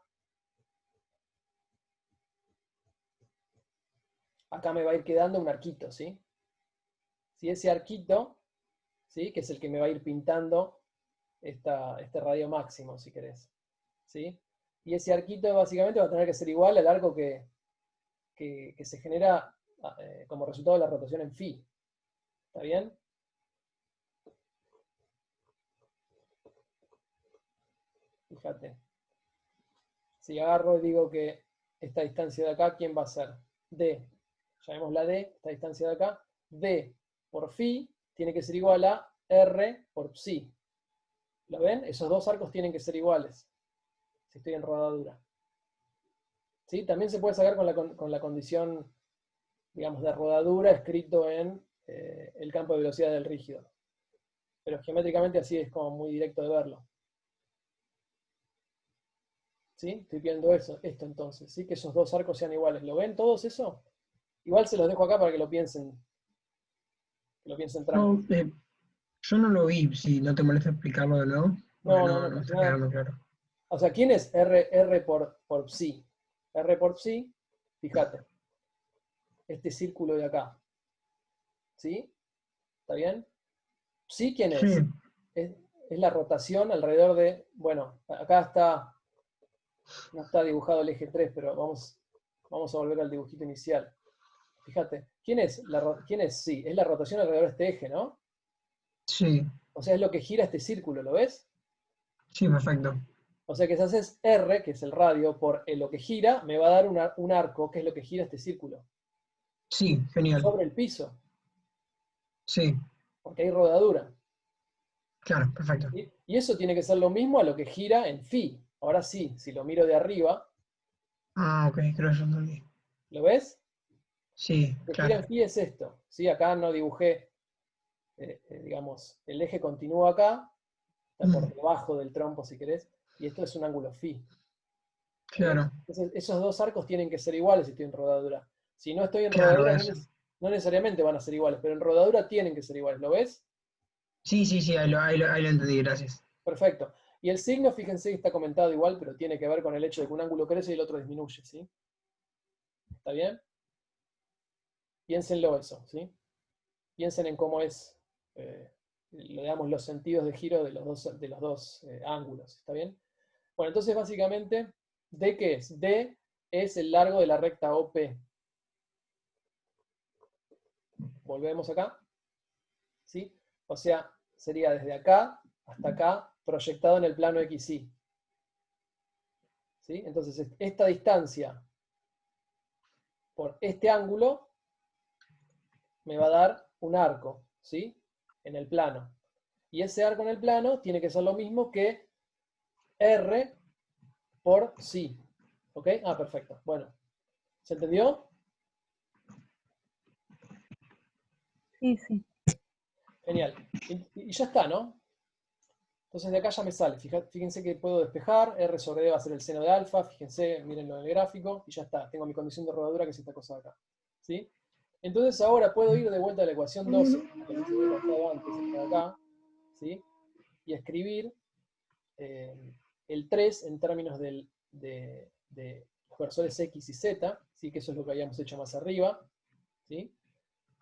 Speaker 1: acá me va a ir quedando un arquito, ¿sí? Si ese arquito, ¿sí? Que es el que me va a ir pintando este radio máximo, si querés, ¿sí? Y ese arquito básicamente va a tener que ser igual al arco que se genera como resultado de la rotación en phi. ¿Está bien? Fíjate. Si agarro y digo que esta distancia de acá, ¿quién va a ser? D. Llamémosla D, esta distancia de acá. D por phi tiene que ser igual a R por psi. ¿Lo ven? Esos dos arcos tienen que ser iguales, si estoy en rodadura. ¿Sí? También se puede sacar con la condición, digamos, de rodadura escrito en el campo de velocidad del rígido. Pero geométricamente así es como muy directo de verlo. ¿Sí? Estoy viendo esto entonces, ¿sí? Que esos dos arcos sean iguales. ¿Lo ven todos eso? Igual se los dejo acá para que lo piensen. Que lo piensen tranquilo.
Speaker 3: No, yo no lo vi, si no te molesta explicarlo de nuevo, porque
Speaker 1: No
Speaker 3: no me
Speaker 1: pasa
Speaker 3: está
Speaker 1: nada.
Speaker 3: quedando claro.
Speaker 1: O sea, ¿quién es R por psi? R por psi, fíjate, este círculo de acá. ¿Sí? ¿Está bien? ¿Psi quién
Speaker 3: Sí,
Speaker 1: es? Es la rotación alrededor de, bueno, acá está, no está dibujado el eje 3, pero vamos a volver al dibujito inicial. Fíjate, ¿quién es psi? Es la rotación alrededor de este eje, ¿no?
Speaker 3: sí,
Speaker 1: O sea, es lo que gira este círculo, ¿lo ves?
Speaker 3: sí, perfecto.
Speaker 1: O sea que si haces R, que es el radio, por lo que gira, me va a dar un arco, que es lo que gira este círculo,
Speaker 3: Sí, genial.
Speaker 1: sobre el piso,
Speaker 3: Sí,
Speaker 1: porque hay rodadura.
Speaker 3: claro, perfecto.
Speaker 1: ¿Sí? Y eso tiene que ser lo mismo a lo que gira en phi. Ahora sí, si lo miro de arriba,
Speaker 3: Ah, ok, creo que yo entendí.
Speaker 1: ¿lo ves?
Speaker 3: Sí,
Speaker 1: Lo que gira
Speaker 3: claro.
Speaker 1: en phi es esto. ¿Sí? Acá no dibujé, digamos, el eje continúa acá, está por
Speaker 3: Mm,
Speaker 1: debajo del trompo si querés, y esto es un ángulo phi. ¿Está bien?
Speaker 3: claro,
Speaker 1: Entonces, esos dos arcos tienen que ser iguales si estoy en rodadura. Si no estoy en
Speaker 3: claro,
Speaker 1: rodadura,
Speaker 3: eso.
Speaker 1: no necesariamente van a ser iguales, pero en rodadura tienen que ser iguales. ¿Lo ves?
Speaker 3: Sí, sí, sí, ahí lo entendí, gracias.
Speaker 1: Perfecto. Y el signo, fíjense que está comentado igual, pero tiene que ver con el hecho de que un ángulo crece y el otro disminuye, ¿sí? ¿Está bien? Piénsenlo eso, ¿sí? Piensen en cómo es, digamos, los sentidos de giro de los dos ángulos, ¿está bien? Bueno, entonces básicamente, ¿D qué es? D es el largo de la recta OP. Volvemos acá, ¿sí? O sea, sería desde acá hasta acá, proyectado en el plano XY. ¿Sí? Entonces, esta distancia por este ángulo me va a dar un arco, ¿sí? En el plano. Y ese arco en el plano tiene que ser lo mismo que R por psi. ¿Ok? Ah, perfecto. Bueno, ¿se entendió?
Speaker 4: Sí, sí.
Speaker 1: Genial. Y ya está, ¿no? Entonces de acá ya me sale. Fíjense que puedo despejar. R sobre D va a ser el seno de alfa. Fíjense, mírenlo en el gráfico. Y ya está. Tengo mi condición de rodadura, que es esta cosa de acá. ¿Sí? Entonces ahora puedo ir de vuelta a la ecuación 12, que les había contado antes, esta de acá, ¿sí? Y escribir el 3 en términos de los versores X y Z, ¿sí? Que eso es lo que habíamos hecho más arriba, ¿sí?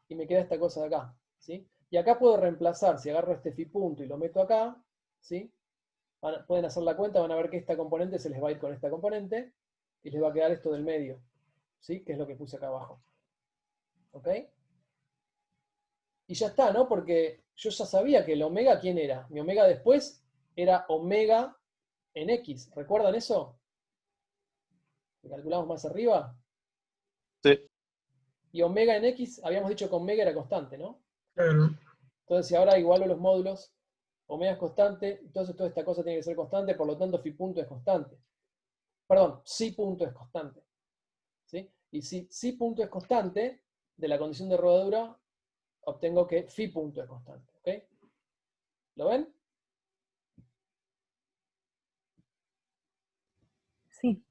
Speaker 1: Y me queda esta cosa de acá, ¿sí? Y acá puedo reemplazar, si agarro este phi punto y lo meto acá, ¿sí? Pueden hacer la cuenta, van a ver que esta componente se les va a ir con esta componente y les va a quedar esto del medio, ¿sí? Que es lo que puse acá abajo. ¿Ok? Y ya está, ¿no? Porque yo ya sabía que el omega, ¿quién era? Mi omega después era omega en X. ¿Recuerdan eso? Lo calculamos más arriba.
Speaker 2: Sí.
Speaker 1: Y omega en X, habíamos dicho que omega era constante, ¿no?
Speaker 3: Claro.
Speaker 1: Entonces, si ahora igualo los módulos, omega es constante, entonces toda esta cosa tiene que ser constante, por lo tanto, phi punto es constante. Perdón, psi punto es constante. ¿Sí? Y si psi punto es constante, de la condición de rodadura, obtengo que phi punto es constante. ¿Ok? ¿Lo ven?
Speaker 4: Sí,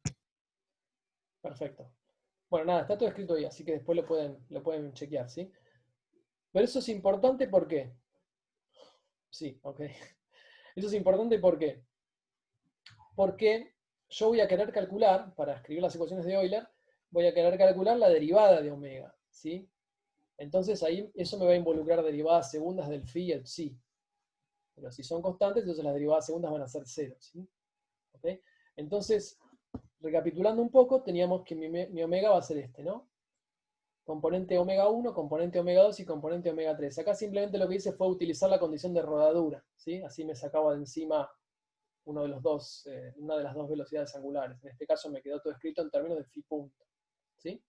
Speaker 1: Perfecto. Bueno, nada, está todo escrito ahí, así que después lo pueden chequear, ¿sí? Pero eso es importante, ¿por qué? Sí, ok. Eso es importante, ¿por qué? Porque yo voy a querer calcular, para escribir las ecuaciones de Euler, voy a querer calcular la derivada de omega, ¿sí? Entonces ahí eso me va a involucrar derivadas segundas del phi y el psi. Pero si son constantes, entonces las derivadas segundas van a ser cero, ¿sí? ¿Ok? Entonces, recapitulando un poco, teníamos que mi omega va a ser este, ¿no? Componente omega 1, componente omega 2 y componente omega 3. Acá simplemente lo que hice fue utilizar la condición de rodadura, ¿sí? Así me sacaba de encima una de las dos velocidades angulares. En este caso me quedó todo escrito en términos de phi punto, ¿sí?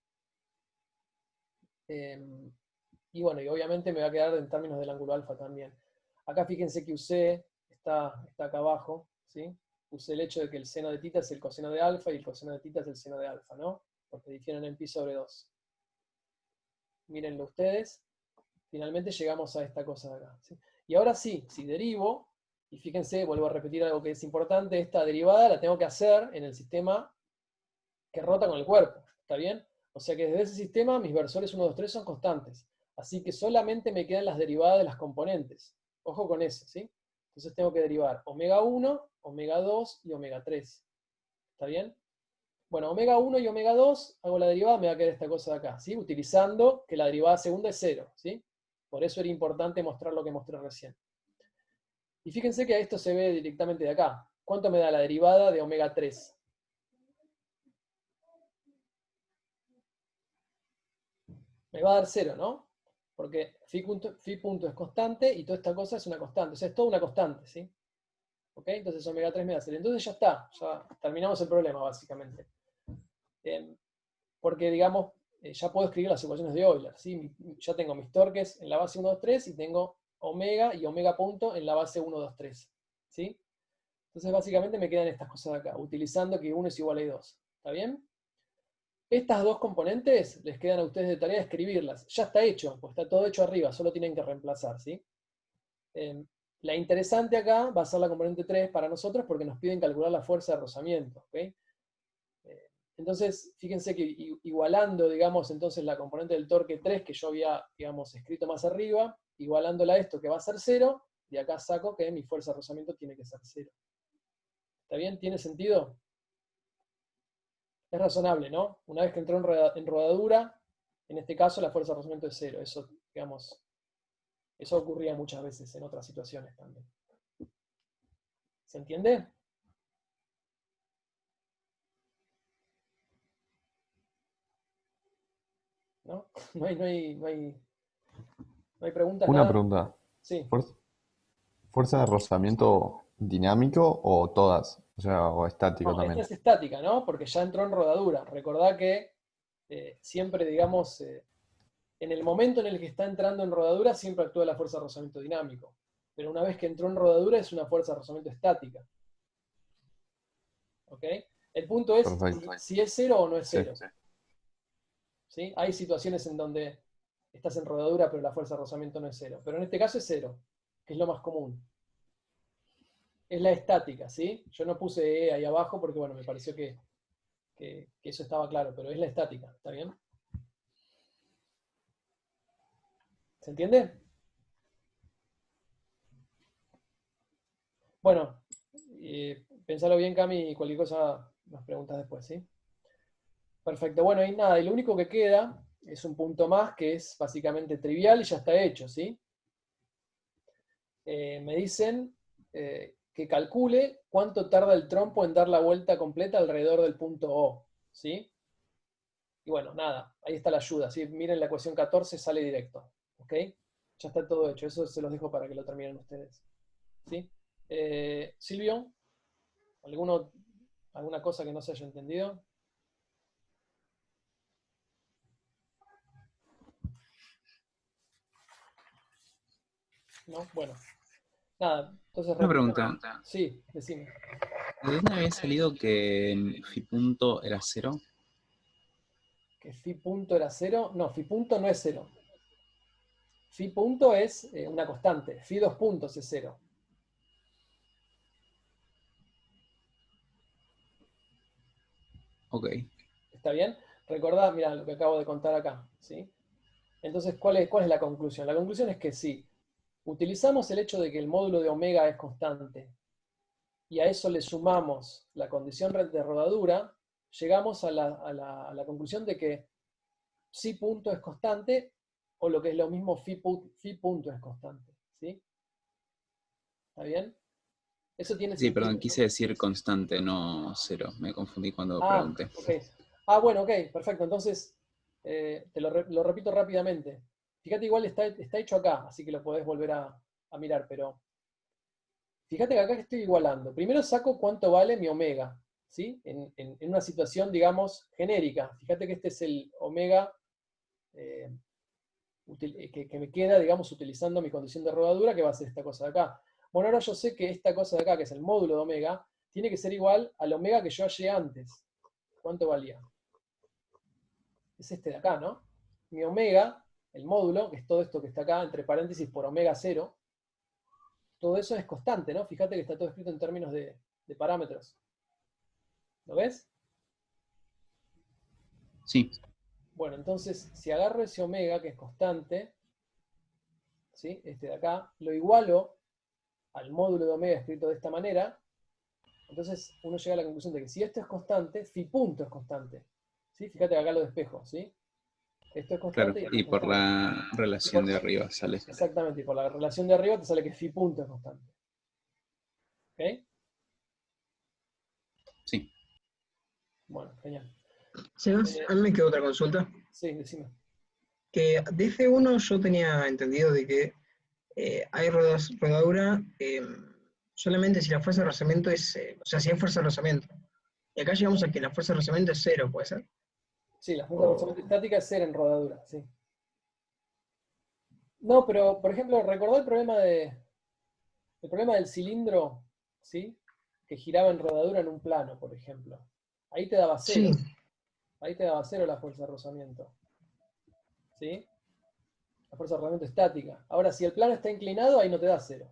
Speaker 1: Y bueno, y obviamente me va a quedar en términos del ángulo alfa también. Acá fíjense que usé, está acá abajo, ¿sí? Usé el hecho de que el seno de tita es el coseno de alfa y el coseno de tita es el seno de alfa, ¿no? Porque difieren en pi sobre 2. Mírenlo ustedes. Finalmente llegamos a esta cosa de acá, ¿sí? Y ahora sí, si derivo, y fíjense, vuelvo a repetir algo que es importante, esta derivada la tengo que hacer en el sistema que rota con el cuerpo, ¿está bien? O sea que desde ese sistema mis versores 1, 2, 3 son constantes. Así que solamente me quedan las derivadas de las componentes. Ojo con eso, ¿sí? Entonces tengo que derivar omega 1, omega 2 y omega 3. ¿Está bien? Bueno, omega 1 y omega 2, hago la derivada, me va a quedar esta cosa de acá, ¿sí? Utilizando que la derivada segunda es 0, ¿sí? Por eso era importante mostrar lo que mostré recién. Y fíjense que esto se ve directamente de acá. ¿Cuánto me da la derivada de omega 3? Me va a dar 0, ¿no? Porque phi punto es constante y toda esta cosa es una constante. O sea, es toda una constante, ¿sí? ¿Ok? Entonces omega 3 me da 0. Entonces ya está, ya terminamos el problema, básicamente. Porque, digamos, ya puedo escribir las ecuaciones de Euler, ¿sí? Ya tengo mis torques en la base 1, 2, 3 y tengo omega y omega punto en la base 1, 2, 3. ¿Sí? Entonces, básicamente me quedan estas cosas de acá, utilizando que 1 es igual a 2. ¿Está bien? Estas dos componentes les quedan a ustedes de tarea escribirlas. Ya está hecho, pues está todo hecho arriba, solo tienen que reemplazar, ¿sí? La interesante acá va a ser la componente 3 para nosotros porque nos piden calcular la fuerza de rozamiento, ¿ok? Entonces, fíjense que igualando, digamos, entonces la componente del torque 3 que yo había, digamos, escrito más arriba, igualándola a esto que va a ser 0, de acá saco que mi fuerza de rozamiento tiene que ser 0. ¿Está bien? ¿Tiene sentido? Es razonable, ¿no? Una vez que entró en rodadura, en este caso la fuerza de rozamiento es 0. Eso, digamos, eso ocurría muchas veces en otras situaciones también. ¿Se entiende? ¿No? No hay preguntas,
Speaker 2: Una
Speaker 1: nada.
Speaker 2: pregunta.
Speaker 1: Sí.
Speaker 2: ¿Fuerza de rozamiento dinámico o todas? O sea, o estático
Speaker 1: No, esta
Speaker 2: también.
Speaker 1: es estática, ¿no? Porque ya entró en rodadura. Recordá que siempre, digamos, en el momento en el que está entrando en rodadura, siempre actúa la fuerza de rozamiento dinámico. Pero una vez que entró en rodadura, es una fuerza de rozamiento estática. ¿Ok? El punto es
Speaker 2: Perfecto.
Speaker 1: si es 0 o no es
Speaker 2: Sí.
Speaker 1: 0. ¿Sí? Hay situaciones en donde estás en rodadura, pero la fuerza de rozamiento no es 0. Pero en este caso es 0, que es lo más común. Es la estática, ¿sí? Yo no puse E ahí abajo porque, bueno, me pareció que eso estaba claro, pero es la estática, ¿está bien? ¿Se entiende? Bueno, pensalo bien, Cami, y cualquier cosa nos preguntas después, ¿sí? Perfecto, bueno, y nada, y lo único que queda es un punto más que es básicamente trivial y ya está hecho, ¿sí? Me dicen que calcule cuánto tarda el trompo en dar la vuelta completa alrededor del punto O, ¿sí? Y bueno, nada, ahí está la ayuda, ¿sí? Miren la ecuación 14, sale directo, ¿ok? Ya está todo hecho, eso se los dejo para que lo terminen ustedes, ¿sí? Silvio, ¿alguna cosa que no se haya entendido? ¿no? Bueno, nada, entonces
Speaker 5: Una
Speaker 1: repito.
Speaker 5: pregunta.
Speaker 1: Sí, decime.
Speaker 5: ¿De dónde había salido que phi punto era 0?
Speaker 1: ¿Que phi punto era 0? No, phi punto no es 0. Phi punto es una constante. Phi 2 puntos es 0.
Speaker 5: Ok.
Speaker 1: ¿Está bien? Recordá, mira lo que acabo de contar acá, ¿sí? Entonces, ¿cuál es la conclusión? La conclusión es que si utilizamos el hecho de que el módulo de omega es constante y a eso le sumamos la condición de rodadura, llegamos a la conclusión de que psi punto es constante, o lo que es lo mismo, phi punto es constante, ¿sí? ¿Está bien? Eso tiene
Speaker 5: Sí,
Speaker 1: sentido,
Speaker 5: perdón,
Speaker 1: ¿no?
Speaker 5: quise decir constante, no 0. Me confundí cuando
Speaker 1: Ah,
Speaker 5: pregunté.
Speaker 1: ok. Ah, bueno, ok, perfecto. Entonces, te lo repito rápidamente. Fíjate, igual está hecho acá, así que lo podés volver a mirar, pero fíjate que acá estoy igualando. Primero saco cuánto vale mi omega, ¿sí? En una situación, digamos, genérica. Fíjate que este es el omega eh, que me queda, digamos, utilizando mi condición de rodadura, que va a ser esta cosa de acá. Bueno, ahora yo sé que esta cosa de acá, que es el módulo de omega, tiene que ser igual al omega que yo hallé antes. ¿Cuánto valía? Es este de acá, ¿no? Mi omega, el módulo, que es todo esto que está acá, entre paréntesis por omega 0, todo eso es constante, ¿no? Fíjate que está todo escrito en términos de parámetros. ¿Lo ves?
Speaker 5: Sí,
Speaker 1: Bueno, entonces, si agarro ese omega, que es constante, ¿sí? Este de acá, lo igualo al módulo de omega escrito de esta manera, entonces uno llega a la conclusión de que si esto es constante, phi punto es constante. ¿Sí? Fíjate que acá lo despejo, ¿sí? Esto es
Speaker 5: claro.
Speaker 1: constante y esto
Speaker 5: Y
Speaker 1: es
Speaker 5: por
Speaker 1: constante.
Speaker 5: la
Speaker 1: Y
Speaker 5: relación
Speaker 1: por-
Speaker 5: de arriba sale.
Speaker 1: exactamente, y por la relación de arriba te sale que phi punto es constante. ¿Ok?
Speaker 5: Sí.
Speaker 1: Bueno, genial.
Speaker 3: Sebas, a mí me quedó otra consulta.
Speaker 1: Sí, decime.
Speaker 3: Que de F1 yo tenía entendido de que hay rodadura solamente si la fuerza de rozamiento es, o sea, si hay fuerza de rozamiento. Y acá llegamos a que la fuerza de rozamiento es 0, ¿puede ser?
Speaker 1: Sí, la fuerza de
Speaker 3: O-
Speaker 1: rozamiento estática es 0 en rodadura, sí. No, pero, por ejemplo, recordá el problema del cilindro, ¿sí? Que giraba en rodadura en un plano, por ejemplo. Ahí te daba
Speaker 3: sí,
Speaker 1: 0. Ahí te daba 0 la fuerza de rozamiento. ¿Sí? La fuerza de rozamiento estática. Ahora, si el plano está inclinado, ahí no te da 0.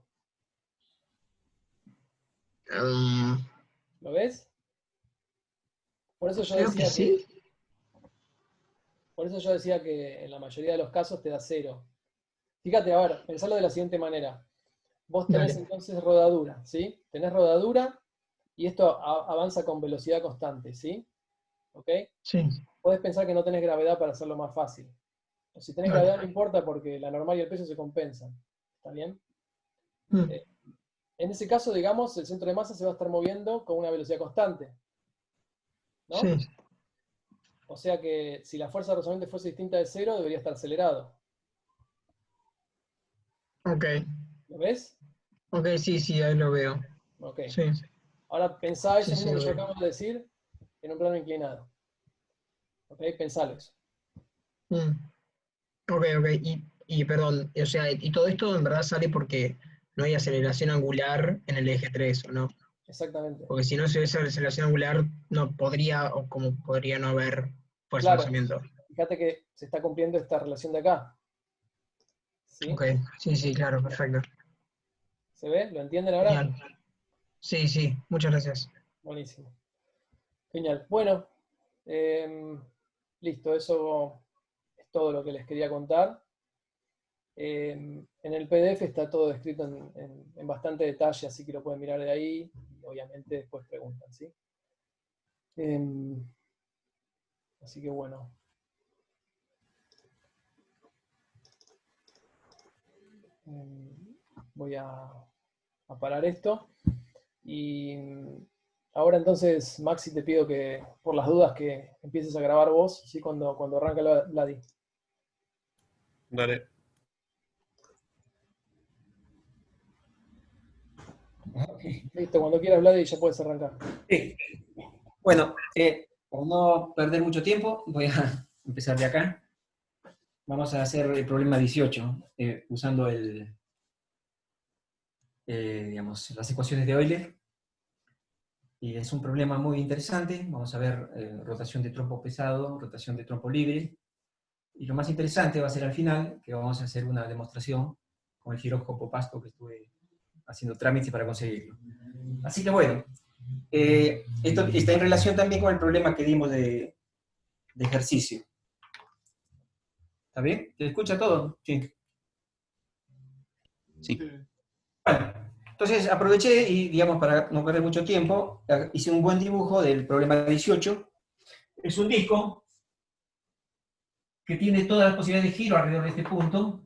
Speaker 3: mm,
Speaker 1: ¿Lo ves? Por eso yo
Speaker 3: creo que
Speaker 1: decía que,
Speaker 3: sí.
Speaker 1: por eso yo decía que en la mayoría de los casos te da 0. Fíjate, a ver, pensalo de la siguiente manera. Vos tenés
Speaker 3: Dale.
Speaker 1: entonces rodadura, ¿sí? Tenés rodadura y esto avanza con velocidad constante, ¿sí? ¿Ok?
Speaker 3: Sí,
Speaker 1: Podés pensar que no tenés gravedad para hacerlo más fácil. O si tenés
Speaker 3: dale.
Speaker 1: gravedad no importa porque la normal y el peso se compensan. ¿Está bien?
Speaker 3: Mm,
Speaker 1: Eh, en ese caso, digamos, el centro de masa se va a estar moviendo con una velocidad constante, ¿no?
Speaker 3: sí,
Speaker 1: O sea que si la fuerza de rozamiento fuese distinta de cero, debería estar acelerado.
Speaker 3: ok.
Speaker 1: ¿Lo ves?
Speaker 3: Ok, sí, sí, ahí lo veo.
Speaker 1: Ok.
Speaker 3: Sí,
Speaker 1: Ahora pensá
Speaker 3: sí,
Speaker 1: eso
Speaker 3: sí,
Speaker 1: mismo que yo
Speaker 3: obvio.
Speaker 1: acabo de decir en un plano inclinado. ¿Ok? Pensalo eso.
Speaker 3: Mm, ok, ok. Y perdón, o sea, y todo esto en verdad sale porque no hay aceleración angular en el eje 3, ¿o no?
Speaker 1: Exactamente.
Speaker 3: Porque si no se hubiese aceleración angular, no podría, o como podría no haber fuerza de
Speaker 1: Claro,
Speaker 3: rozamiento.
Speaker 1: fíjate que se está cumpliendo esta relación de acá. ¿Sí?
Speaker 3: Ok, sí, sí, claro, perfecto.
Speaker 1: ¿Se ve? ¿Lo entienden ahora?
Speaker 3: Genial. Sí, sí, muchas gracias.
Speaker 1: Buenísimo. Genial. Bueno, listo, eso es todo lo que les quería contar. En el PDF está todo descrito en bastante detalle, así que lo pueden mirar de ahí y obviamente después preguntan, ¿sí? Así que bueno. Voy a parar esto. Y ahora entonces, Maxi, te pido que, por las dudas, que empieces a grabar vos, ¿sí? Cuando arranca la di.
Speaker 6: Dale.
Speaker 1: Listo, cuando quieras, Vladi, ya puedes arrancar.
Speaker 7: Sí. Bueno, por no perder mucho tiempo, voy a empezar de acá. Vamos a hacer el problema 18, usando el digamos, las ecuaciones de Euler. Y es un problema muy interesante. Vamos a ver rotación de trompo pesado, rotación de trompo libre. Y lo más interesante va a ser al final, que vamos a hacer una demostración con el giróscopo Pasto que estuve haciendo trámites para conseguirlo. Así que bueno, esto está en relación también con el problema que dimos de ejercicio. ¿Está bien? ¿Te escucha todo? Sí.
Speaker 5: Sí.
Speaker 7: Bueno, entonces aproveché y, digamos, para no perder mucho tiempo, hice un buen dibujo del problema 18. Es un disco que tiene todas las posibilidades de giro alrededor de este punto,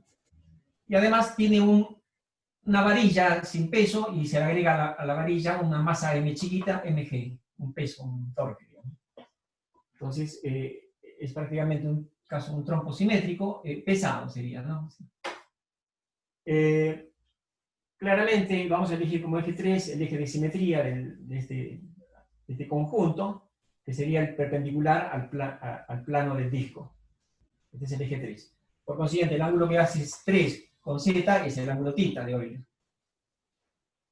Speaker 7: y además tiene una varilla sin peso, y se le agrega a la varilla una masa m chiquita, mg, un peso, un torque, digamos. Entonces, es prácticamente un trompo simétrico, pesado sería, ¿no? Claramente vamos a elegir como eje 3 el eje de simetría de este conjunto, que sería el perpendicular al plano del disco. Este es el eje 3. Por consiguiente, el ángulo que hace es 3 con z, es el ángulo θ de Euler.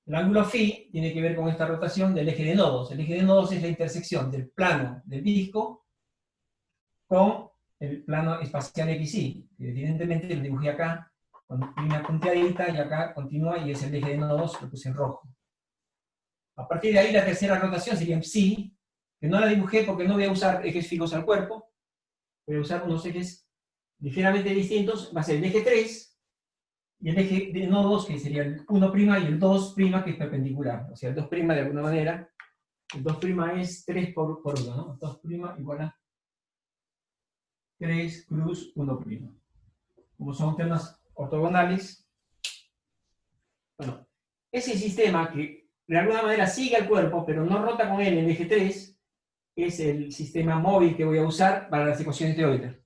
Speaker 7: El ángulo φ tiene que ver con esta rotación del eje de nodos. El eje de nodos es la intersección del plano del disco con el plano espacial XY. Evidentemente lo dibujé acá con línea punteadita, y acá continúa, y es el eje de nodos, lo puse en rojo. A partir de ahí la tercera rotación sería en psi, que no la dibujé porque no voy a usar ejes fijos al cuerpo, voy a usar unos ejes ligeramente distintos. Va a ser el eje 3, y el eje de nodos, que sería el 1', y el 2', que es perpendicular. O sea, el 2' de alguna manera, el 2' es 3 por 1, ¿no? 2' igual a 3 cruz 1'. Como son temas ortogonales, bueno, ese sistema que de alguna manera sigue al cuerpo, pero no rota con él en el eje 3, es el sistema móvil que voy a usar para las ecuaciones de Euler.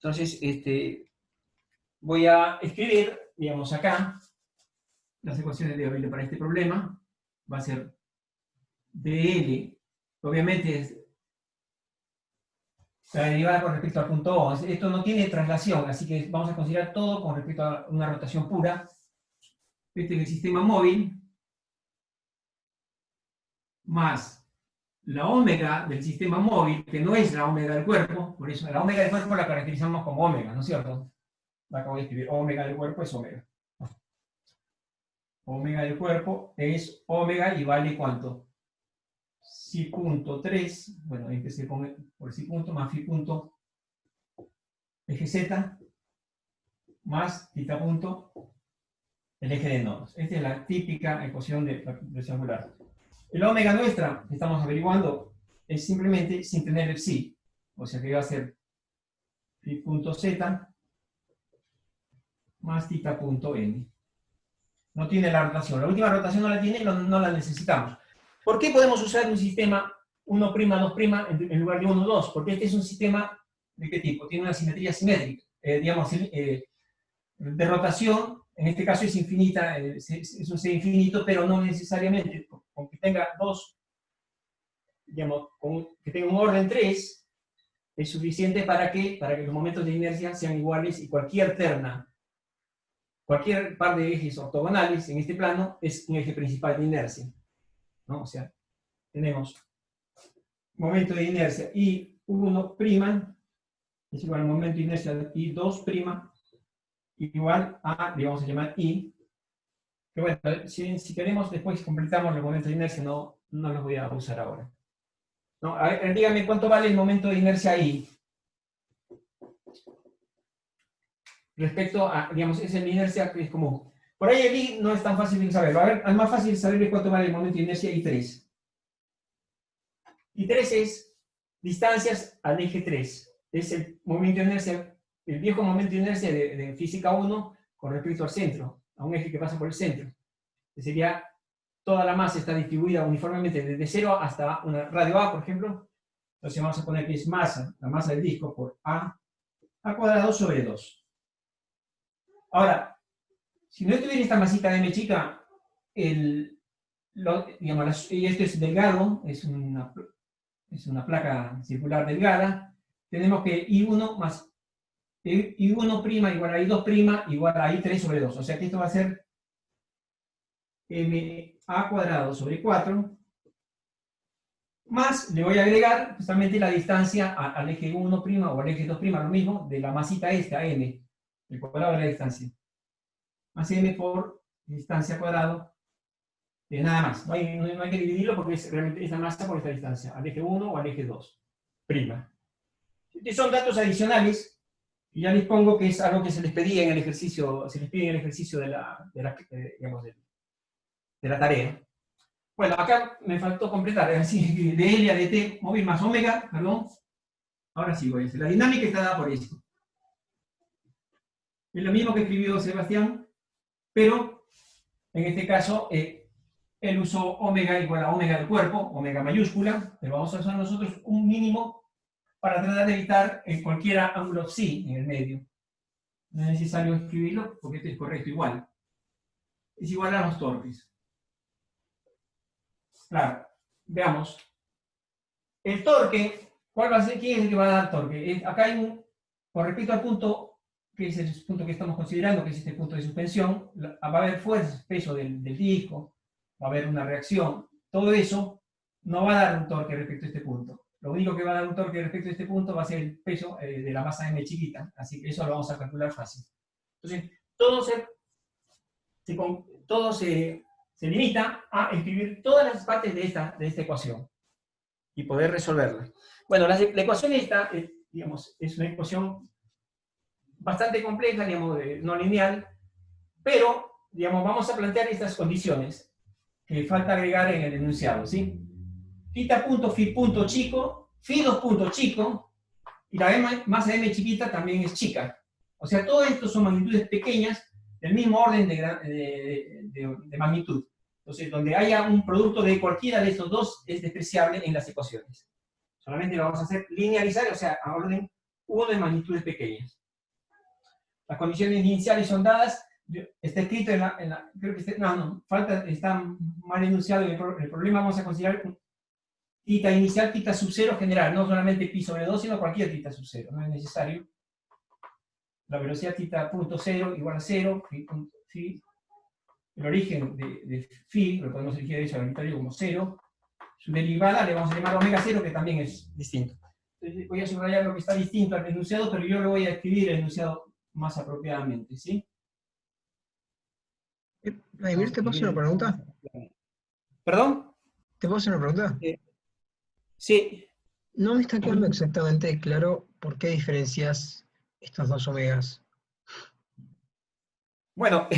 Speaker 7: Entonces, voy a escribir, digamos, acá, las ecuaciones de Euler para este problema. Va a ser dl, obviamente es la derivada con respecto al punto O. Esto no tiene traslación, así que vamos a considerar todo con respecto a una rotación pura. Este es el sistema móvil, más la ómega del sistema móvil, que no es la ómega del cuerpo, por eso la ómega del cuerpo la caracterizamos como ómega, ¿no es cierto? La acabo de escribir, ómega del cuerpo es ómega. Ómega del cuerpo es ómega y vale ¿cuánto? Psi punto 3, bueno, empecé por psi punto más phi punto eje z, más θ punto el eje de nodos. Esta es la típica ecuación de la presión angular. El ómega nuestra que estamos averiguando es simplemente sin tener el psi, o sea que va a ser phi punto z más θ punto n. No tiene la rotación. La última rotación no la tiene, no la necesitamos. ¿Por qué podemos usar un sistema 1', 2' en lugar de 1, 2? Porque este es un sistema ¿de qué tipo? Tiene una simetría simétrica. Digamos, de rotación, en este caso es infinita, es un ser infinito, pero no necesariamente. Con que tenga dos, digamos, que tenga un orden 3, es suficiente para que los momentos de inercia sean iguales, y cualquier par de ejes ortogonales en este plano es un eje principal de inercia, ¿no? O sea, tenemos momento de inercia I1' es igual al momento de inercia I2' igual a, le vamos a llamar I, que bueno, si queremos después completamos los momentos de inercia, no los voy a usar ahora. No, a ver, dígame cuánto vale el momento de inercia I. Respecto a, digamos, esa inercia que es común. Por ahí el I no es tan fácil de saberlo. A ver, es más fácil saber cuánto vale el momento de inercia I3. I3 es distancias al eje 3. Es el momento de inercia, el viejo momento de inercia de física 1 con respecto al centro, a un eje que pasa por el centro. Que sería, toda la masa está distribuida uniformemente desde 0 hasta una radio A, por ejemplo. Entonces vamos a poner que es masa, la masa del disco por A cuadrado sobre 2. Ahora, si no estuviera esta masita de m chica, digamos, y esto es delgado, es una placa circular delgada, tenemos que I1 más I1' igual a I2' igual a I3 sobre 2. O sea que esto va a ser ma² sobre 4, más le voy a agregar justamente la distancia al eje 1' o al eje 2', lo mismo, de la masita esta, m, el cuadrado de la distancia. Más m por distancia cuadrado, nada más. No hay que dividirlo porque es realmente esa masa por esta distancia, al eje 1 o al eje 2'. Estos son datos adicionales, y ya les pongo que es algo que se les pedía en el ejercicio, de la tarea. Bueno, acá me faltó completar, así, de L a dt móvil más omega, perdón. Ahora sí voy a hacer. La dinámica está dada por esto. Es lo mismo que escribió Sebastián, pero en este caso él usó omega igual a omega del cuerpo, omega mayúscula, pero vamos a usar nosotros un mínimo para tratar de evitar cualquier ángulo psi en el medio. No es necesario escribirlo porque este es correcto igual. Es igual a los torques. Claro, veamos. El torque, ¿cuál va a ser? ¿Quién es el que va a dar torque? Acá hay con respecto al punto, que es el punto que estamos considerando, que es este punto de suspensión, va a haber fuerza, peso del disco, va a haber una reacción. Todo eso no va a dar un torque respecto a este punto. Lo único que va a dar un torque respecto a este punto va a ser el peso de la masa m chiquita, así que eso lo vamos a calcular fácil. Entonces, todo se limita a escribir todas las partes de esta ecuación y poder resolverla. Bueno, la ecuación esta, digamos, es una ecuación bastante compleja, digamos, no lineal, pero, digamos, vamos a plantear estas condiciones que falta agregar en el enunciado, ¿sí? Θ punto, phi punto chico, phi 2 punto chico, y la masa m chiquita también es chica. O sea, todo esto son magnitudes pequeñas del mismo orden de magnitud. Entonces, donde haya un producto de cualquiera de estos dos es despreciable en las ecuaciones. Solamente lo vamos a hacer linealizar, o sea, a orden 1 de magnitudes pequeñas. Las condiciones iniciales son dadas. Está escrito creo que está mal enunciado el problema. Vamos a considerar θ inicial, θ sub 0 general, no solamente pi sobre 2, sino cualquier θ sub 0, no es necesario. La velocidad θ punto 0 igual a 0, phi, el origen de phi, lo podemos elegir de hecho arbitrario como 0, su derivada le vamos a llamar omega 0, que también es distinto. Entonces voy a subrayar lo que está distinto al enunciado, pero yo lo voy a escribir el enunciado más apropiadamente, ¿sí?
Speaker 3: Vladimir, ¿te puedo hacer una pregunta?
Speaker 7: ¿Perdón?
Speaker 3: ¿Te puedo hacer una pregunta?
Speaker 7: Sí.
Speaker 3: No me está quedando exactamente claro por qué diferencias estas dos omegas.
Speaker 7: Bueno,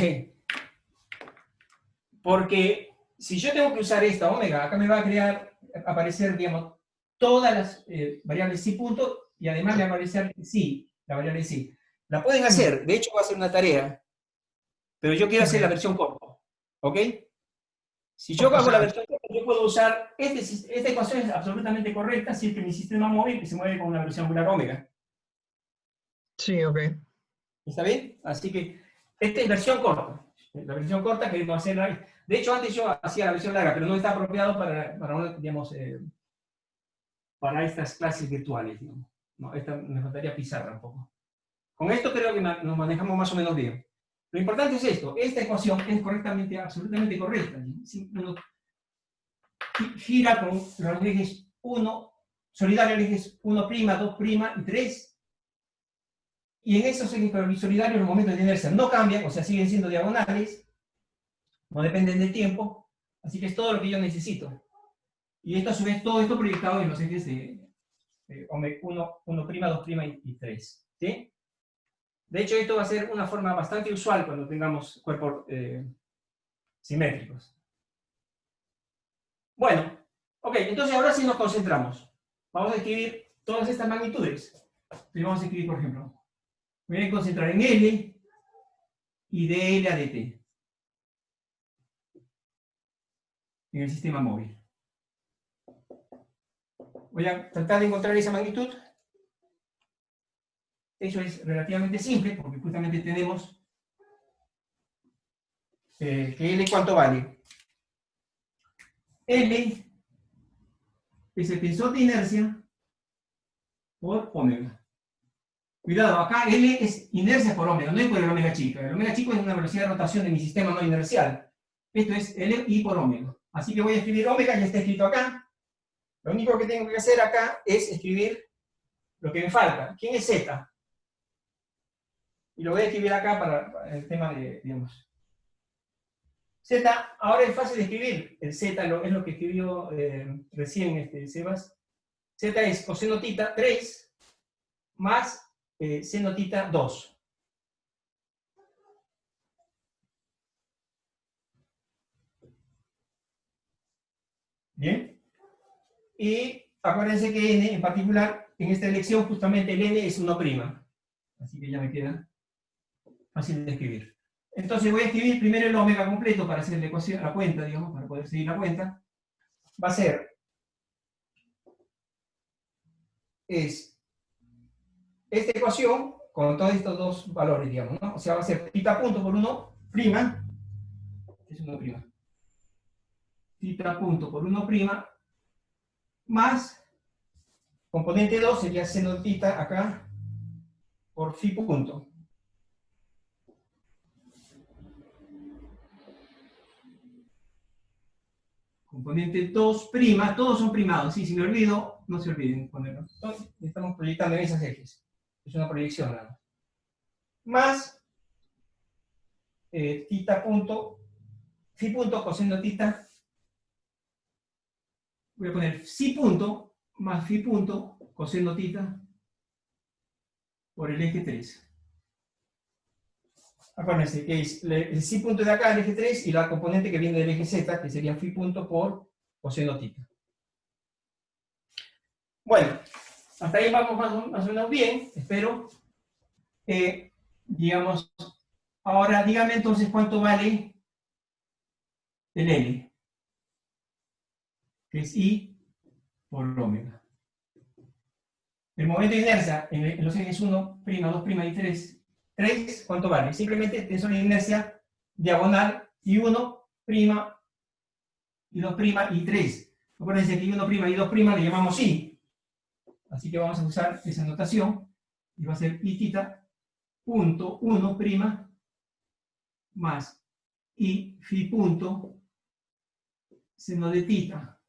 Speaker 7: porque si yo tengo que usar esta omega, acá me va a aparecer, digamos, todas las variables psi punto, y además me va a aparecer psi, la variable psi. La pueden hacer, de hecho va a ser una tarea, pero yo quiero hacer la versión corta, ¿ok? Si yo hago la versión corta, yo puedo usar, esta ecuación es absolutamente correcta si es que mi sistema móvil se mueve con una velocidad angular omega.
Speaker 3: Sí, ok.
Speaker 7: ¿Está bien? Así que esta es versión corta. La versión corta que va a ser la... De hecho, antes yo hacía la versión larga, pero no está apropiado para digamos, para estas clases virtuales. Digamos. No, esta me faltaría pizarra un poco. Con esto creo que nos manejamos más o menos bien. Lo importante es esto. Esta ecuación es correctamente, absolutamente correcta. Uno gira con los ejes 1, solidarios ejes 1', 2' y 3. Y en esos ejes solidarios los momentos de inercia no cambian, o sea, siguen siendo diagonales, no dependen del tiempo, así que es todo lo que yo necesito. Y esto a su vez, todo esto proyectado en los ejes de 1', 2' y 3. ¿Sí? De hecho, esto va a ser una forma bastante usual cuando tengamos cuerpos simétricos. Bueno, ok, entonces ahora sí nos concentramos. Vamos a escribir todas estas magnitudes. Entonces vamos a escribir, por ejemplo, me voy a concentrar en L y de L a dt. En el sistema móvil. Voy a tratar de encontrar esa magnitud. Eso es relativamente simple, porque justamente tenemos que L ¿cuánto vale? L es el tensor de inercia por omega. Cuidado, acá L es inercia por omega, no es por el omega chico. El omega chico es una velocidad de rotación de mi sistema no inercial. Esto es Li por omega. Así que voy a escribir omega, ya está escrito acá. Lo único que tengo que hacer acá es escribir lo que me falta. ¿Quién es Z? Y lo voy a escribir acá para el tema de, digamos. Z, ahora es fácil de escribir. El Z es lo que escribió recién Sebas. Z es coseno tita 3 más seno tita 2. Bien. Y acuérdense que n en particular, en esta elección justamente el n es 1'. Así que ya me queda fácil de escribir. Entonces voy a escribir primero el omega completo para hacer la ecuación, la cuenta, digamos, para poder seguir la cuenta. Va a ser, es esta ecuación con todos estos dos valores, digamos, ¿no? O sea, va a ser tita punto por 1', es 1', tita punto por 1', más componente 2 sería seno tita acá por phi punto. Componente 2', todos son primados. Sí, si me olvido, no se olviden ponerlo. Entonces, estamos proyectando en esas ejes. Es una proyección nada más. Más tita punto, phi punto coseno tita. Voy a poner psi punto más phi punto coseno tita por el eje 3. Acuérdense que es el psi punto de acá, el eje 3, y la componente que viene del eje z, que sería phi punto por coseno tita. Bueno, hasta ahí vamos más o menos bien, espero. Digamos, ahora dígame entonces cuánto vale el L, que es I por omega. El momento de inercia en los ejes 1', 2' y 3, ¿cuánto vale? Simplemente tensor de inercia diagonal y 1', y 2' y 3. Acuérdense que 1' y 2' le llamamos I. Así que vamos a usar esa notación y va a ser I tita punto 1' más I phi punto seno de tita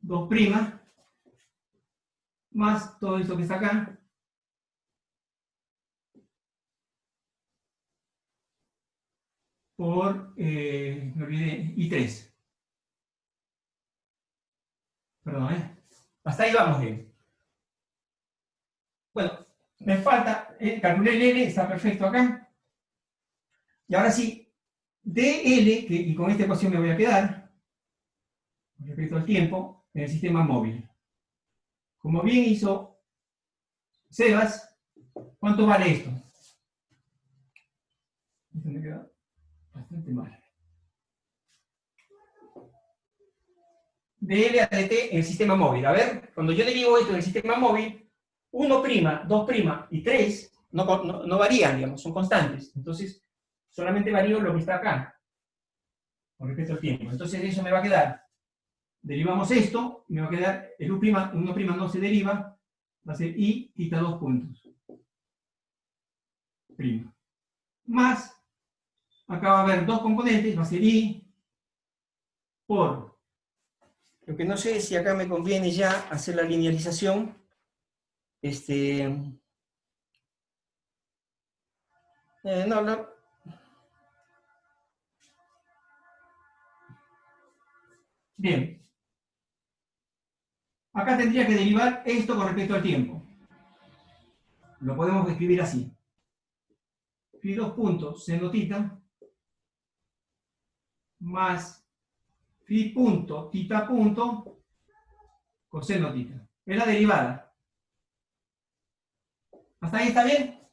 Speaker 7: 2' más todo esto que está acá por, me olvidé, I3. Perdón, hasta ahí vamos bien. Bueno, me falta, calculé el L, está perfecto acá. Y ahora sí, dl, y con esta ecuación me voy a quedar, con respecto al tiempo, en el sistema móvil. Como bien hizo Sebas, ¿cuánto vale esto? Esto me queda bastante mal. dl a dt en el sistema móvil. A ver, cuando yo derivo esto en el sistema móvil, 1', 2' y 3 no varían, digamos, son constantes. Entonces, solamente varío lo que está acá, con respecto al tiempo. Entonces, eso me va a quedar. Derivamos esto, y me va a quedar el 1' no se deriva, va a ser I tita 2 puntos. Prima. Más, acá va a haber dos componentes, va a ser I por. Lo que no sé es si acá me conviene ya hacer la linealización. No. Bien. Acá tendría que derivar esto con respecto al tiempo. Lo podemos escribir así. Phi 2 puntos seno tita más phi punto tita punto coseno tita. Es la derivada. ¿Hasta ahí está bien?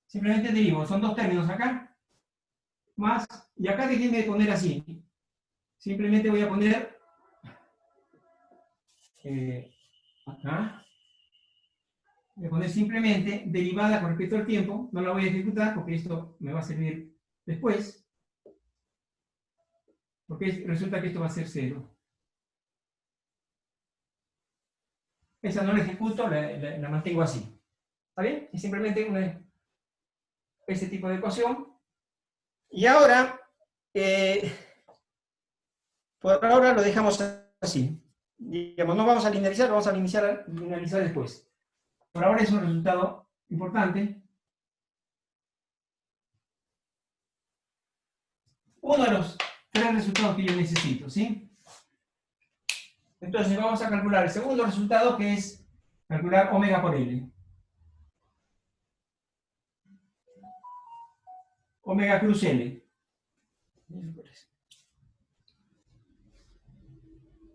Speaker 7: Simplemente derivo. Son dos términos acá. Más. Y acá déjenme poner así. Simplemente voy a poner acá. Voy a poner simplemente derivada con respecto al tiempo. No la voy a ejecutar porque esto me va a servir después. Porque resulta que esto va a ser 0. Esa no la ejecuto, la mantengo así. ¿Está bien? Es simplemente este tipo de ecuación. Y ahora por ahora lo dejamos así. Digamos, no vamos a linealizar, lo vamos a linealizar después. Por ahora es un resultado importante. Uno de los 3 resultados que yo necesito, ¿sí? Entonces vamos a calcular el segundo resultado, que es calcular omega por L. Omega cruz L.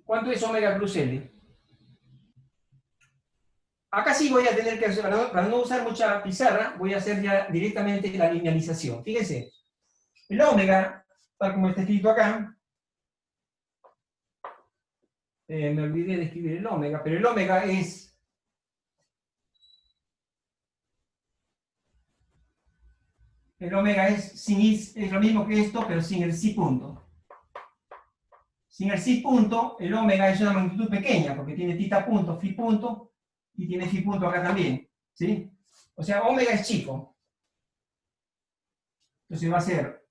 Speaker 7: ¿Cuánto es omega cruz L? Acá sí voy a tener que hacer, para no usar mucha pizarra, voy a hacer ya directamente la linealización. Fíjense, el omega, tal como está escrito acá, me olvidé de escribir el omega, pero el omega es es lo mismo que esto, pero sin el psi punto. Sin el psi punto, el omega es una magnitud pequeña, porque tiene tita punto, phi punto, y tiene phi punto acá también, ¿sí? O sea, omega es chico. Entonces va a ser,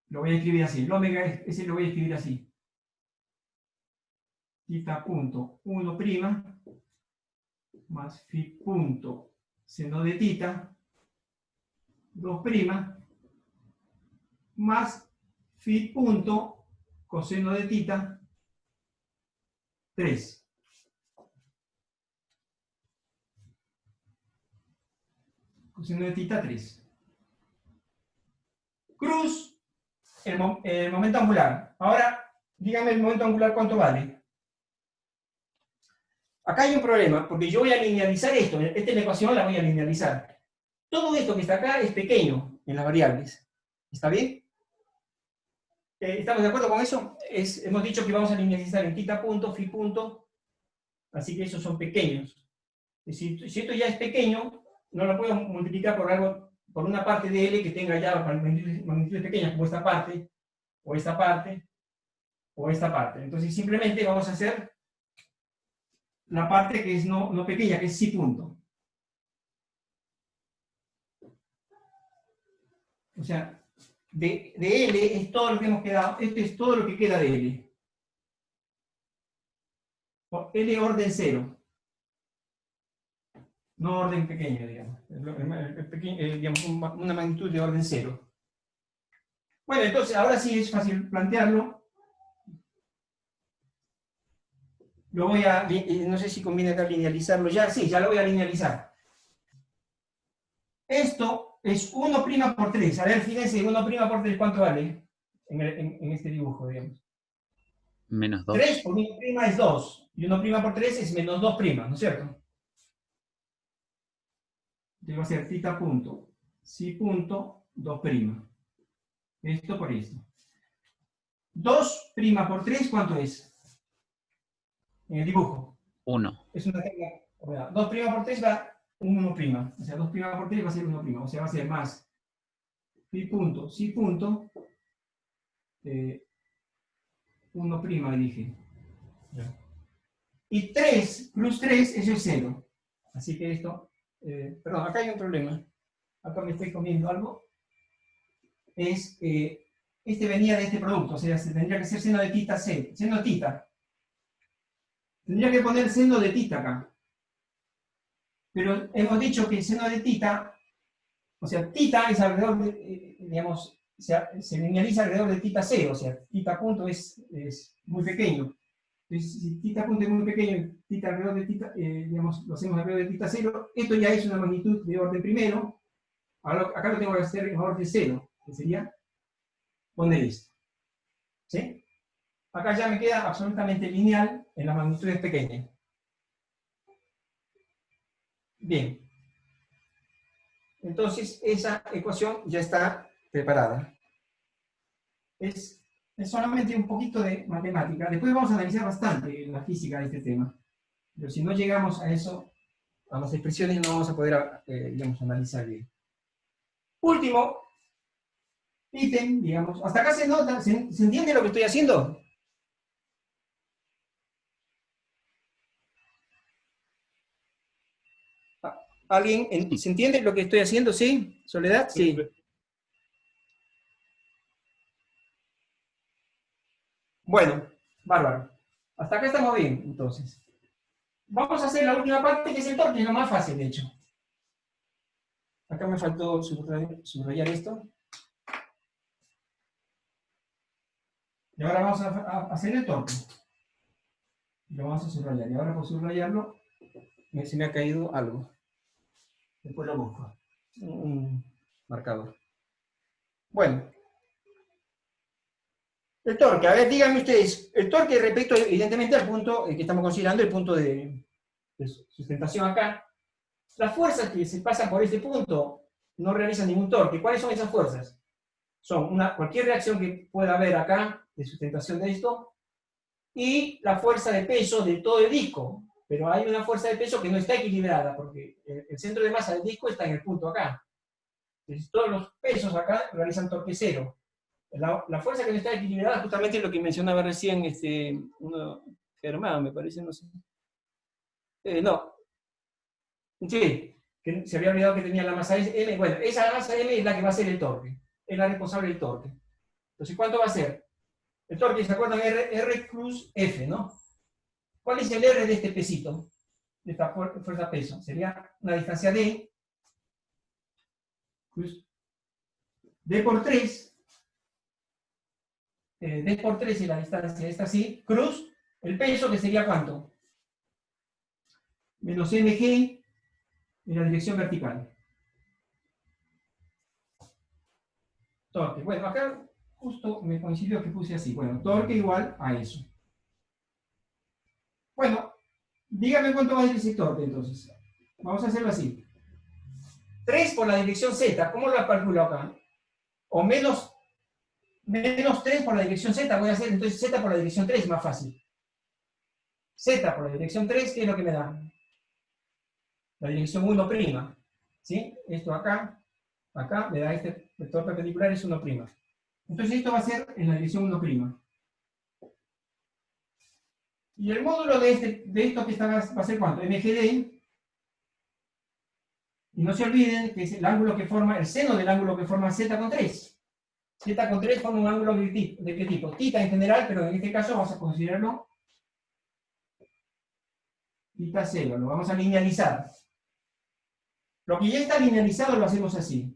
Speaker 7: lo voy a escribir así, el omega ese lo voy a escribir así. Tita punto 1' más phi punto seno de tita 2' más phi punto coseno de tita 3. Coseno de tita 3. Cruz, el momento angular. Ahora, dígame el momento angular cuánto vale. Acá hay un problema, porque yo voy a linealizar esto. Esta es la ecuación, la voy a linealizar. Todo esto que está acá es pequeño en las variables. ¿Está bien? ¿Estamos de acuerdo con eso? Hemos dicho que vamos a linealizar en tita punto, phi punto, así que esos son pequeños. Si esto ya es pequeño, no lo puedo multiplicar por una parte de L que tenga ya magnitudes pequeñas, como esta parte, o esta parte, o esta parte. Entonces simplemente vamos a hacer la parte que es no pequeña, que es psi punto. O sea, de L es todo lo que hemos quedado, esto es todo lo que queda de L. L orden 0. No orden pequeño, digamos. Digamos una magnitud de orden 0. Bueno, entonces ahora sí es fácil plantearlo. Lo voy a, no sé si conviene acá linealizarlo ya. Sí, ya lo voy a linealizar. Esto es 1' por 3. A ver, fíjense, 1' por 3, ¿cuánto vale? En este dibujo, digamos.
Speaker 5: Menos 2.
Speaker 7: 3 por 1' es 2. Y 1' por 3 es menos 2', ¿no es cierto? Entonces va a ser tita punto, psi punto, 2'. Esto por esto. 2' por 3, ¿cuánto es? En el dibujo.
Speaker 5: 1.
Speaker 7: Es una tecla. 2' por 3 va un 1'. O sea, 2' por 3 va a ser 1'. O sea, va a ser más phi punto, psi punto, 1', dije. Y 3 plus 3, eso es 0. Así que esto, perdón, acá hay un problema. Acá me estoy comiendo algo. Este venía de este producto, o sea, tendría que ser seno de tita C, seno de tita. Tendría que poner seno de tita acá. Pero hemos dicho que el seno de tita, o sea, tita es alrededor de, digamos, se linealiza alrededor de tita 0, o sea, tita punto es muy pequeño. Entonces, si tita punto es muy pequeño, tita alrededor de tita, digamos, lo hacemos alrededor de tita 0, esto ya es una magnitud de orden primero. Ahora, acá lo tengo que hacer en orden 0, que sería poner esto. ¿Sí? Acá ya me queda absolutamente lineal en las magnitudes pequeñas. Bien. Entonces, esa ecuación ya está preparada. Es solamente un poquito de matemática. Después vamos a analizar bastante la física de este tema. Pero si no llegamos a eso, a las expresiones, no vamos a poder, digamos, analizar bien. Último ítem, digamos. ¿Hasta acá se nota? ¿Se entiende lo que estoy haciendo? ¿Alguien se entiende lo que estoy haciendo? ¿Sí? ¿Soledad? Sí. Bueno, bárbaro. Hasta acá estamos bien, entonces. Vamos a hacer la última parte, que es el torque, que es lo más fácil, de hecho. Acá me faltó subrayar esto. Y ahora vamos a hacer el torque. Lo vamos a subrayar. Y ahora por subrayarlo, se me ha caído algo. Después lo busco. Un marcador. Bueno. El torque, a ver, díganme ustedes, el torque respecto evidentemente al punto que estamos considerando, el punto de sustentación acá. Las fuerzas que se pasan por este punto no realizan ningún torque. ¿Cuáles son esas fuerzas? Son cualquier reacción que pueda haber acá, de sustentación de esto, y la fuerza de peso de todo el disco. Pero hay una fuerza de peso que no está equilibrada, porque el centro de masa del disco está en el punto acá. Entonces todos los pesos acá realizan torque cero. La fuerza que no está equilibrada justamente es lo que mencionaba recién Germán, me parece, no sé. No. Sí, que se había olvidado que tenía la masa M. Bueno, esa masa M es la que va a ser el torque. Es la responsable del torque. Entonces, ¿cuánto va a ser? El torque, ¿se acuerdan? R plus F, ¿no? ¿Cuál es el R de este pesito? De esta fuerza peso. Sería una distancia D. D por 3. D por 3 y la distancia esta así, cruz, el peso que sería ¿cuánto? Menos mg en la dirección vertical. Torque. Bueno, acá justo me coincidió que puse así. Bueno, torque igual a eso. Bueno, dígame cuánto va a ser ese torque entonces. Vamos a hacerlo así. 3 por la dirección z, ¿cómo lo calculo acá? O menos 3 por la dirección z, voy a hacer entonces z por la dirección 3, más fácil. Z por la dirección 3, ¿qué es lo que me da? La dirección 1'. ¿Sí? Esto acá me da este vector perpendicular, es 1'. Entonces esto va a ser en la dirección 1'. Y el módulo de esto que va a ser ¿cuánto? MGD. Y no se olviden que es el ángulo que forma, el seno del ángulo que forma z con 3. Z con 3 forma un ángulo de qué tipo? Tita en general, pero en este caso vamos a considerarlo tita 0, lo vamos a linealizar. Lo que ya está linealizado lo hacemos así.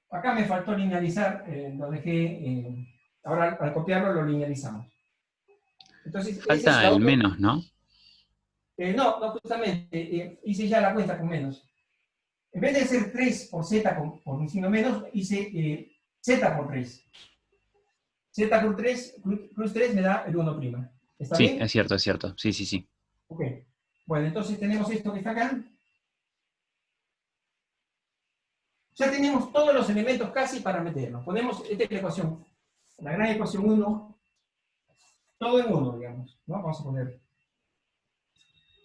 Speaker 7: Acá me faltó linealizar, lo dejé, ahora al copiarlo lo linealizamos. Entonces,
Speaker 5: Falta el menos, ¿no?
Speaker 7: No, justamente, hice ya la cuenta con menos. En vez de hacer 3 por z por un signo menos, hice z por 3. Z por 3, cruz 3 me da el 1'. ¿Está
Speaker 5: Sí,
Speaker 7: bien?
Speaker 5: es cierto, es cierto. Sí, sí, sí.
Speaker 7: Ok. Bueno, entonces tenemos esto que está acá. Ya tenemos todos los elementos casi para meterlos. Ponemos esta es la ecuación, la gran ecuación 1, todo en 1, digamos, ¿no? Vamos a poner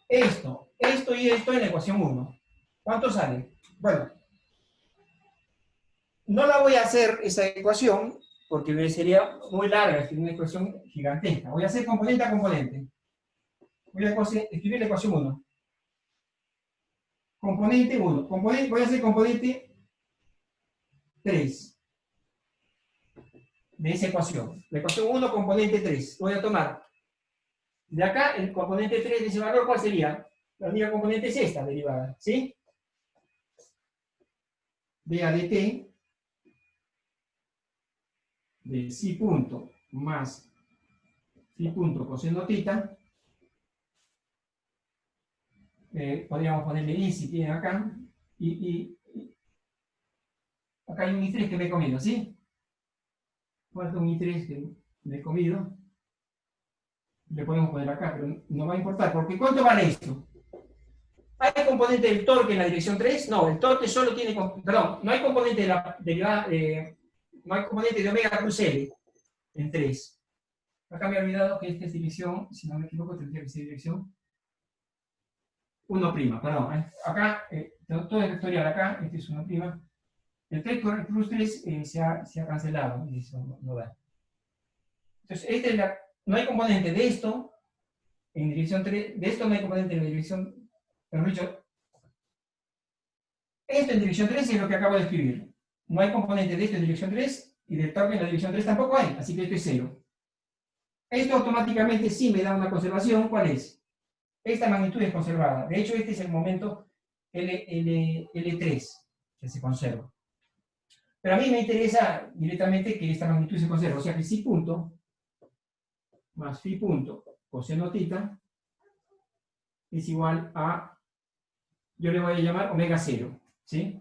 Speaker 7: esto y esto en la ecuación 1. ¿Cuánto sale? Bueno, no la voy a hacer esa ecuación porque sería muy larga, es una ecuación gigantesca. Voy a hacer componente a componente. Voy a escribir la ecuación 1. Componente 1. Voy a hacer componente 3 de esa ecuación. La ecuación 1, componente 3. Voy a tomar de acá el componente 3 de ese valor, ¿cuál sería? La única componente es esta derivada, ¿sí? De A de t de psi punto más psi punto coseno tita. Podríamos ponerle i si tienen acá. Y acá hay un i3 que me he comido, ¿sí? Falta un i3 que me he comido. Le podemos poner acá, pero no va a importar, porque ¿cuánto vale esto? ¿Hay componente del torque en la dirección 3? No, el torque solo tiene, perdón, no hay componente de la derivada, no hay componente de omega cruz L en 3. Acá me he olvidado que esta es dirección, si no me equivoco, tendría que ser dirección 1', perdón. Acá, todo es vectorial acá, este es 1'. El 3 con el cruz 3 se ha cancelado, y eso no da. Entonces, esta es no hay componente de esto en dirección 3, de esto no hay componente en la dirección, mejor dicho, esto en dirección 3 es lo que acabo de escribir. No hay componente de esto en dirección 3, y del torque en la dirección 3 tampoco hay, así que esto es 0. Esto automáticamente sí me da una conservación. ¿Cuál es? Esta magnitud es conservada. De hecho, este es el momento L3 que se conserva. Pero a mí me interesa directamente que esta magnitud se conserve. O sea que psi punto más phi punto coseno tita es igual a, yo le voy a llamar omega 0. ¿Sí?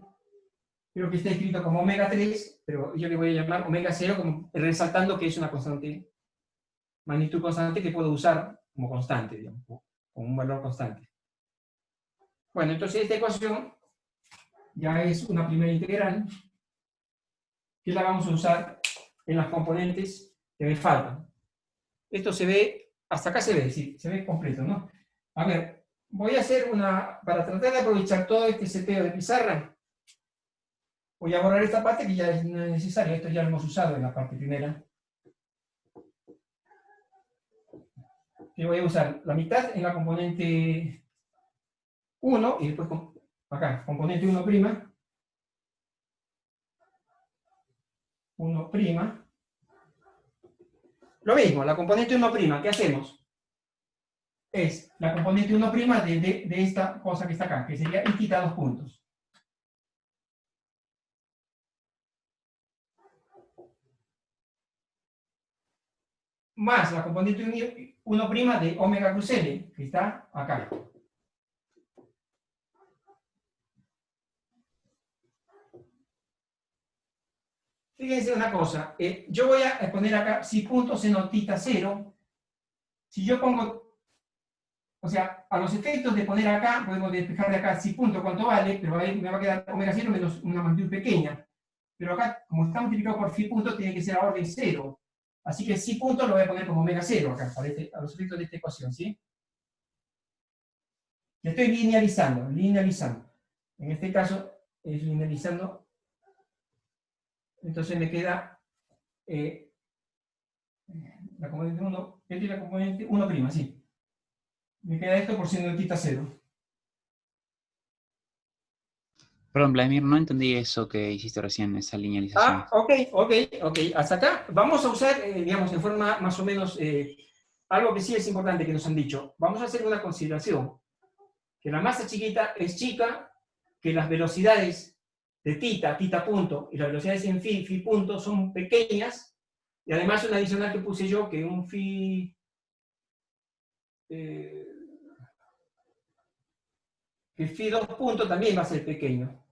Speaker 7: Creo que está escrito como omega 3, pero yo le voy a llamar omega 0 como, resaltando que es una constante, magnitud constante que puedo usar como constante, digamos, como un valor constante. Bueno, entonces esta ecuación ya es una primera integral que la vamos a usar en las componentes que me faltan. Esto se ve, hasta acá se ve, sí, se ve completo, ¿no? A ver, voy a hacer una, para tratar de aprovechar todo este seteo de pizarra, voy a borrar esta parte que ya no es necesaria, esto ya lo hemos usado en la parte primera. Y voy a usar la mitad en la componente 1 y después acá, componente 1', 1'. Lo mismo, la componente 1', ¿qué hacemos? Es la componente 1' de esta cosa que está acá, que sería i θ 2 puntos. Más la componente 1' de omega cruz L, que está acá. Fíjense una cosa, yo voy a poner acá psi punto seno tita 0. Si yo pongo, o sea, a los efectos de poner acá, podemos despejar de acá psi punto cuánto vale, pero ahí me va a quedar omega 0 menos una magnitud pequeña. Pero acá, como está multiplicado por phi punto, tiene que ser a orden 0. Así que psi punto lo voy a poner como omega 0 acá, a los efectos de esta ecuación, ¿sí? Y estoy linealizando. En este caso, es linealizando. Entonces me queda la componente 1, esta es la componente 1', sí. Me queda esto por seno de tita 0.
Speaker 5: Perdón, Vladimir, no entendí eso que hiciste recién, esa linealización.
Speaker 7: Ok. Hasta acá vamos a usar, digamos, en forma más o menos, algo que sí es importante que nos han dicho. Vamos a hacer una consideración. Que la masa chiquita es chica, que las velocidades de tita punto, y las velocidades en phi punto son pequeñas, y además una adicional que puse yo, que un phi... que phi 2 punto también va a ser pequeño.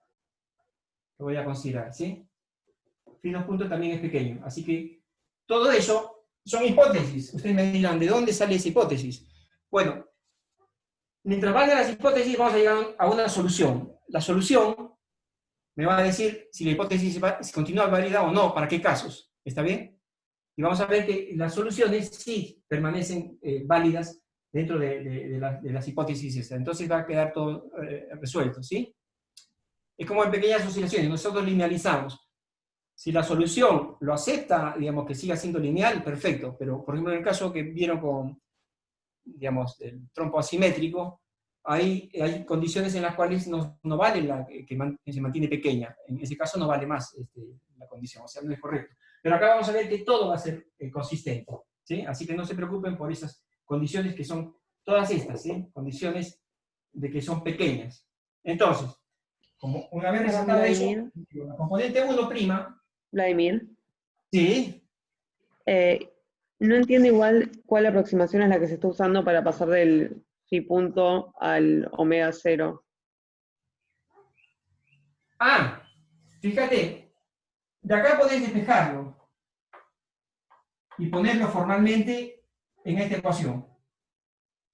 Speaker 7: Lo voy a considerar, ¿sí? Phi 2 punto también es pequeño. Así que todo eso son hipótesis. Ustedes me dirán, ¿de dónde sale esa hipótesis? Bueno, mientras valgan las hipótesis, vamos a llegar a una solución. La solución me va a decir si la hipótesis continúa válida o no, para qué casos. ¿Está bien? Y vamos a ver que las soluciones sí permanecen válidas dentro de las hipótesis estas. Entonces va a quedar todo resuelto, ¿sí? Es como en pequeñas oscilaciones, nosotros linealizamos. Si la solución lo acepta, digamos, que siga siendo lineal, perfecto. Pero, por ejemplo, en el caso que vieron con, digamos, el trompo asimétrico, hay condiciones en las cuales no vale que se mantiene pequeña. En ese caso no vale más la condición, o sea, no es correcto. Pero acá vamos a ver que todo va a ser consistente, ¿sí? Así que no se preocupen por esas condiciones que son todas estas, ¿sí? Condiciones de que son pequeñas. Entonces, como una vez resaltado eso, la componente 1',
Speaker 8: Vladimir,
Speaker 7: ¿sí?
Speaker 8: no entiendo igual cuál aproximación es la que se está usando para pasar del phi punto al omega 0.
Speaker 7: Ah, fíjate, de acá podés despejarlo y ponerlo formalmente en esta ecuación.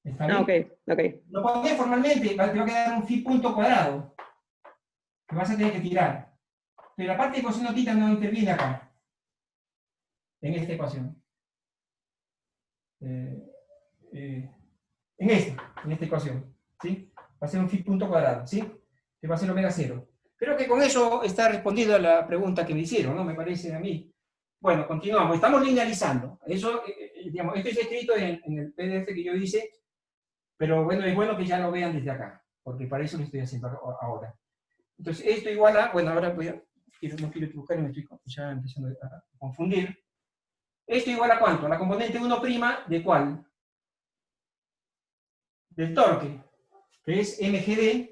Speaker 7: ¿Está bien?
Speaker 8: Ok.
Speaker 7: Lo ponés formalmente, te va a quedar un phi punto cuadrado que vas a tener que tirar. Pero la parte de coseno tita no interviene acá, en esta ecuación. En esta ecuación, ¿sí? Va a ser un phi punto cuadrado, ¿sí? Que va a ser omega 0. Creo que con eso está respondido a la pregunta que me hicieron, ¿no? Me parece a mí. Bueno, continuamos. Estamos linealizando. Eso, digamos, esto es escrito en el PDF que yo hice, pero bueno, es bueno que ya lo vean desde acá, porque para eso lo estoy haciendo ahora. Entonces, esto igual a, bueno, ahora voy a no quiero equivocarme, me estoy ya empezando a confundir. Esto igual a ¿cuánto? A la componente 1' de ¿cuál? Del torque, que es mgd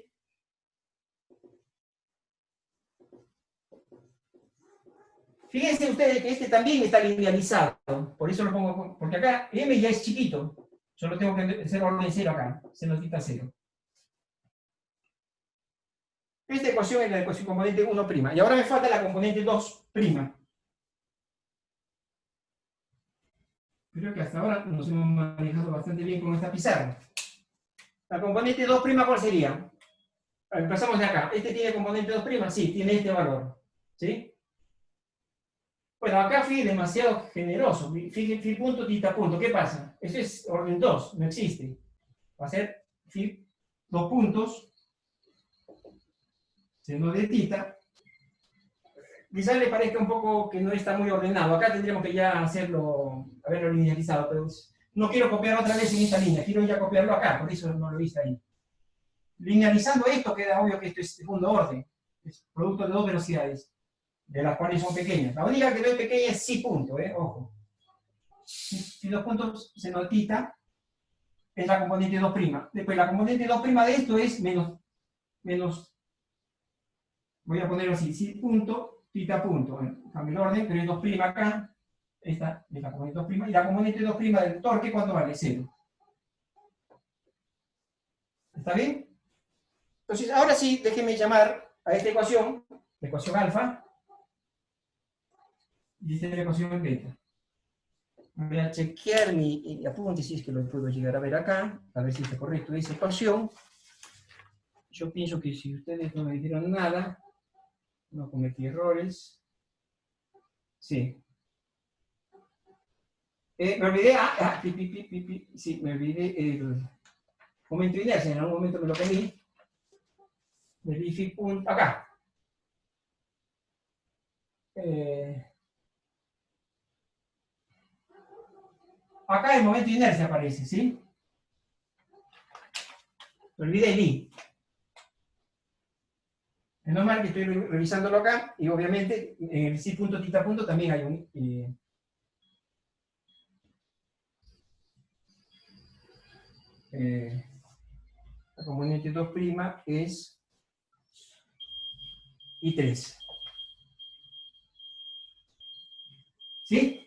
Speaker 7: Fíjense ustedes que este también está linealizado, por eso lo pongo, porque acá m ya es chiquito, solo tengo que hacer orden 0 acá, seno tita 0. Esta ecuación es la ecuación componente 1', y ahora me falta la componente 2'. Creo que hasta ahora nos hemos manejado bastante bien con esta pizarra. La componente 2', ¿cuál sería? Empezamos de acá. ¿Este tiene componente 2'? Sí, tiene este valor. ¿Sí? Bueno, acá fui demasiado generoso. Fui punto, tita punto. ¿Qué pasa? Eso es orden 2, no existe. Va a ser phi 2 puntos, seno de tita. Quizás le parezca un poco que no está muy ordenado. Acá tendríamos que ya haberlo linealizado, pero no quiero copiar otra vez en esta línea. Quiero ya copiarlo acá, por eso no lo hice ahí. Linealizando esto queda obvio que esto es segundo orden. Es producto de dos velocidades, de las cuales son pequeñas. La única que no es pequeña es psi punto, ojo. Si 2 puntos seno tita es la componente 2'. Después la componente 2' de esto es menos, voy a ponerlo así, psi punto, tita punto. Bueno, cambio el orden, pero es 2' acá. Esta es la componente 2'. Y la componente 2' del torque, ¿cuánto vale? 0. ¿Está bien? Entonces, ahora sí, déjenme llamar a esta ecuación, la ecuación alfa, y esta es la ecuación beta. Voy a chequear mi apunte, si es que lo puedo llegar a ver acá, a ver si está correcto esa ecuación. Yo pienso que si ustedes no me dijeron nada, no cometí errores. Sí. Me olvidé, sí, me olvidé el momento de inercia, en algún momento me lo pedí. Me di punto, acá. Acá el momento de inercia aparece, ¿sí? Me olvidé el I. Es normal que estoy revisándolo acá, y obviamente en el psi punto tita punto también hay un... la componente 2' es I3. ¿Sí?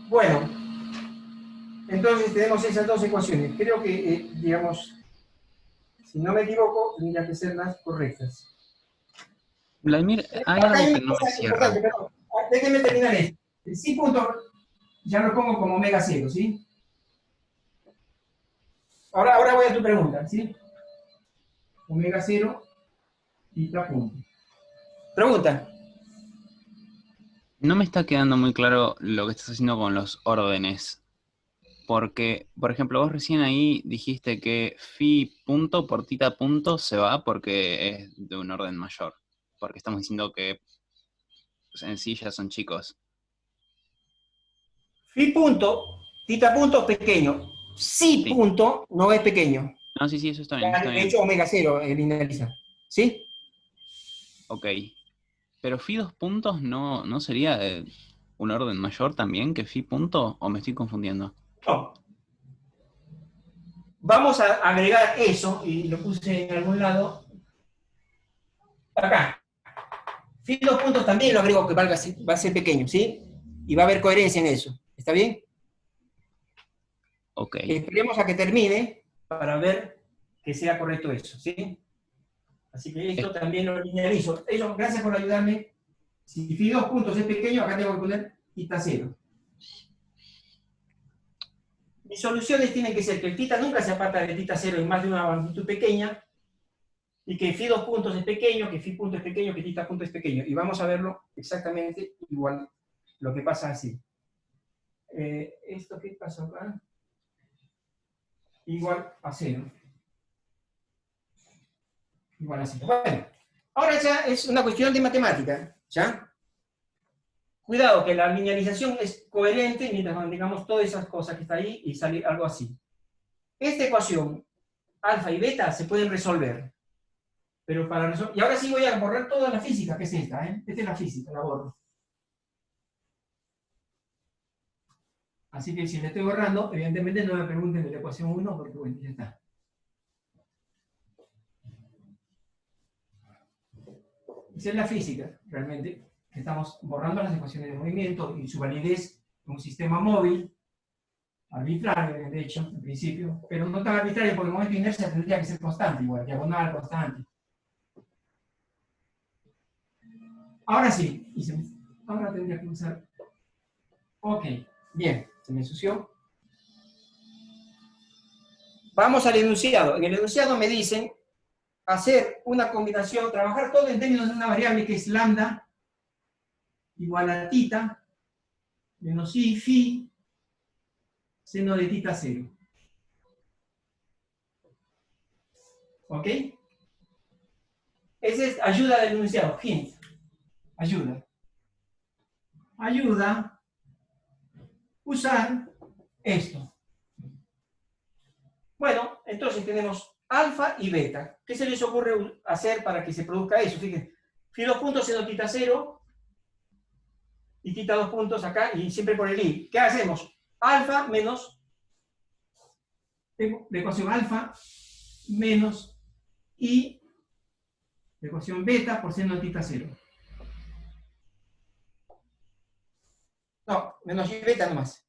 Speaker 7: Bueno, entonces tenemos esas dos ecuaciones. Creo que, digamos, si no me equivoco, tendrían que ser las correctas.
Speaker 5: Vladimir, hay algo que no me cierra.
Speaker 7: Perdón. Déjenme terminar esto. El psi punto ya lo pongo como omega 0, ¿sí? Ahora voy a tu pregunta, ¿sí? Omega 0, tita punto. Pregunta.
Speaker 5: No me está quedando muy claro lo que estás haciendo con los órdenes. Porque, por ejemplo, vos recién ahí dijiste que phi punto por tita punto se va porque es de un orden mayor. Porque estamos diciendo que en sí ya son chicos.
Speaker 7: Phi punto, tita punto es pequeño. Psi
Speaker 5: Sí.
Speaker 7: punto no es pequeño.
Speaker 5: No, sí, eso está bien.
Speaker 7: Ya,
Speaker 5: Está
Speaker 7: de
Speaker 5: bien.
Speaker 7: hecho, omega 0 linealiza. ¿Sí?
Speaker 5: Ok. Pero phi 2 puntos no sería de un orden mayor también que phi punto, ¿o me estoy confundiendo?
Speaker 7: No. Vamos a agregar eso, y lo puse en algún lado. Acá. Phi 2 puntos también lo agrego que va a ser pequeño, ¿sí? Y va a haber coherencia en eso. ¿Está bien?
Speaker 5: Ok.
Speaker 7: Esperemos a que termine para ver que sea correcto eso, ¿sí? Así que esto también lo linealizo. Eso, gracias por ayudarme. Si phi 2 puntos es pequeño, acá tengo que poner tita 0. Mis soluciones tienen que ser que el tita nunca se aparta de tita 0 en más de una magnitud pequeña, y que phi 2 puntos es pequeño, que phi punto es pequeño, que tita punto es pequeño. Y vamos a verlo exactamente igual, lo que pasa así. ¿Esto qué pasa acá? Igual a 0. Igual a 0. Bueno, ahora ya es una cuestión de matemática, ¿ya? Cuidado, que la linealización es coherente mientras mantengamos todas esas cosas que está ahí y sale algo así. Esta ecuación, alfa y beta, se pueden resolver. Pero para resolver... Y ahora sí voy a borrar toda la física, que es esta, ¿eh? Esta es la física, la borro. Así que si le estoy borrando, evidentemente no me pregunten de la ecuación 1, porque bueno, ya está. Esa es la física, realmente. Estamos borrando las ecuaciones de movimiento y su validez en un sistema móvil, arbitrario, de hecho, en principio, pero no tan arbitrario porque el momento de inercia tendría que ser constante, igual, diagonal, constante. Ahora sí, ahora tendría que usar. Ok, bien, se me ensució. Vamos al enunciado. En el enunciado me dicen hacer una combinación, trabajar todo en términos de una variable que es lambda igual a tita menos i phi seno de tita 0. ¿Ok? Esa es ayuda del enunciado, hint. Ayuda. Ayuda usar esto. Bueno, entonces tenemos alfa y beta. ¿Qué se les ocurre hacer para que se produzca eso? Fíjense, phi 2 puntos seno tita 0 y tita 2 puntos acá y siempre por el i. ¿Qué hacemos? Alfa menos, la ecuación alfa menos i, la ecuación beta por seno de tita 0. No, menos i beta nomás.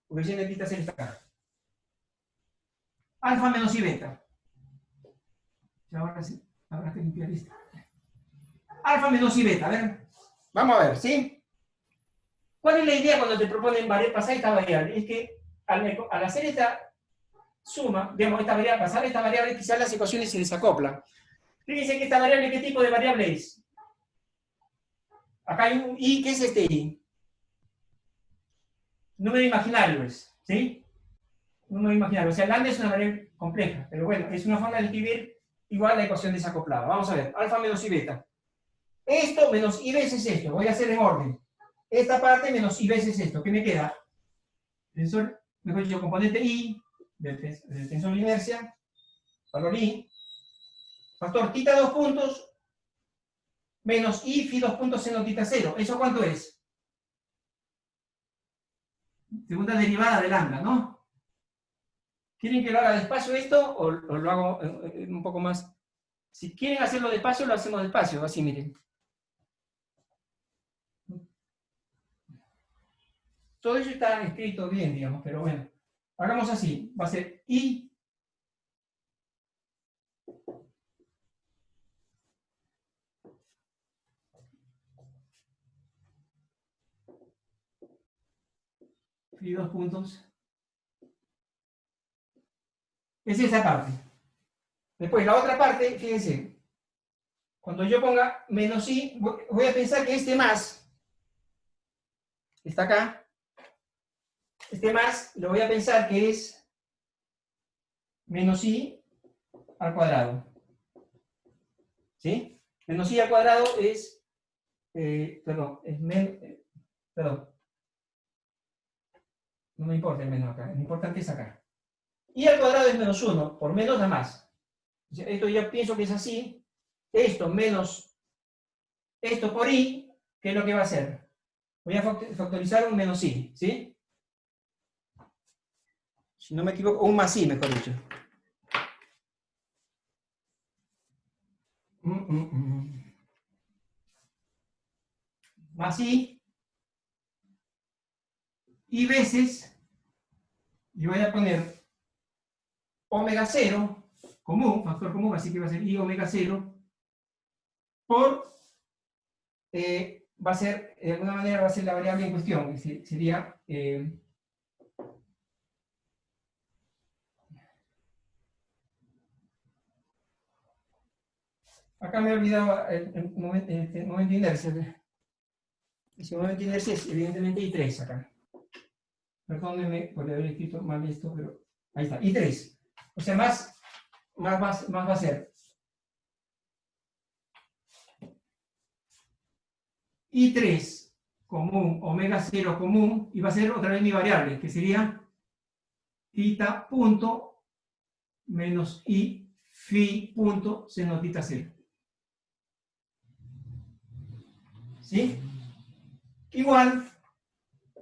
Speaker 7: Porque el seno de tita 0 está acá. Alfa menos i beta. Y ahora sí, habrá que limpiar esto. Alfa menos i beta, a ver. Vamos a ver, ¿sí? ¿Cuál es la idea cuando te proponen pasar esta variable? Es que al hacer esta suma, digamos, esta variable, pasar esta variable, quizás las ecuaciones se desacoplan. Fíjense que esta variable, ¿qué tipo de variable es? Acá hay un i, ¿qué es este i? Número imaginario es, ¿sí? Número imaginario. O sea, lambda es una variable compleja, pero bueno, es una forma de escribir igual la ecuación desacoplada. Vamos a ver, alfa menos i beta. Esto menos i veces esto, voy a hacer en orden. Esta parte menos i veces esto. ¿Qué me queda? Tensor, mejor dicho, componente i del tensor de inercia, valor i, factor tita 2 puntos, menos i phi 2 puntos seno tita 0. ¿Eso cuánto es? Segunda derivada de lambda, ¿no? ¿Quieren que lo haga despacio esto o lo hago un poco más? Si quieren hacerlo despacio, lo hacemos despacio, así miren. Todo eso está escrito bien, digamos, pero bueno. Hagamos así. Va a ser i phi 2 puntos. Es esa parte. Después, la otra parte, fíjense. Cuando yo ponga menos i, voy a pensar que este más está acá. Este más lo voy a pensar que es menos i al cuadrado. ¿Sí? Menos i al cuadrado es, perdón, no me importa el menos acá, lo importante es acá. I al cuadrado es menos 1, por menos da más. O sea, esto yo pienso que es así. Esto menos esto por i, ¿qué es lo que va a hacer? Voy a factorizar un menos i, ¿sí? Si no me equivoco, un más i, mejor dicho. Más i veces, y voy a poner omega 0, común, factor común, así que va a ser i omega 0, por, va a ser, de alguna manera va a ser la variable en cuestión, que sería, acá me he olvidado el momento de inercia. Ese momento de inercia es evidentemente I3 acá. Perdónenme por haber escrito mal esto, pero ahí está, I3. O sea, más va a ser I3 común, omega 0 común, y va a ser otra vez mi variable, que sería θ punto menos i phi punto seno θ 0. ¿Sí? Igual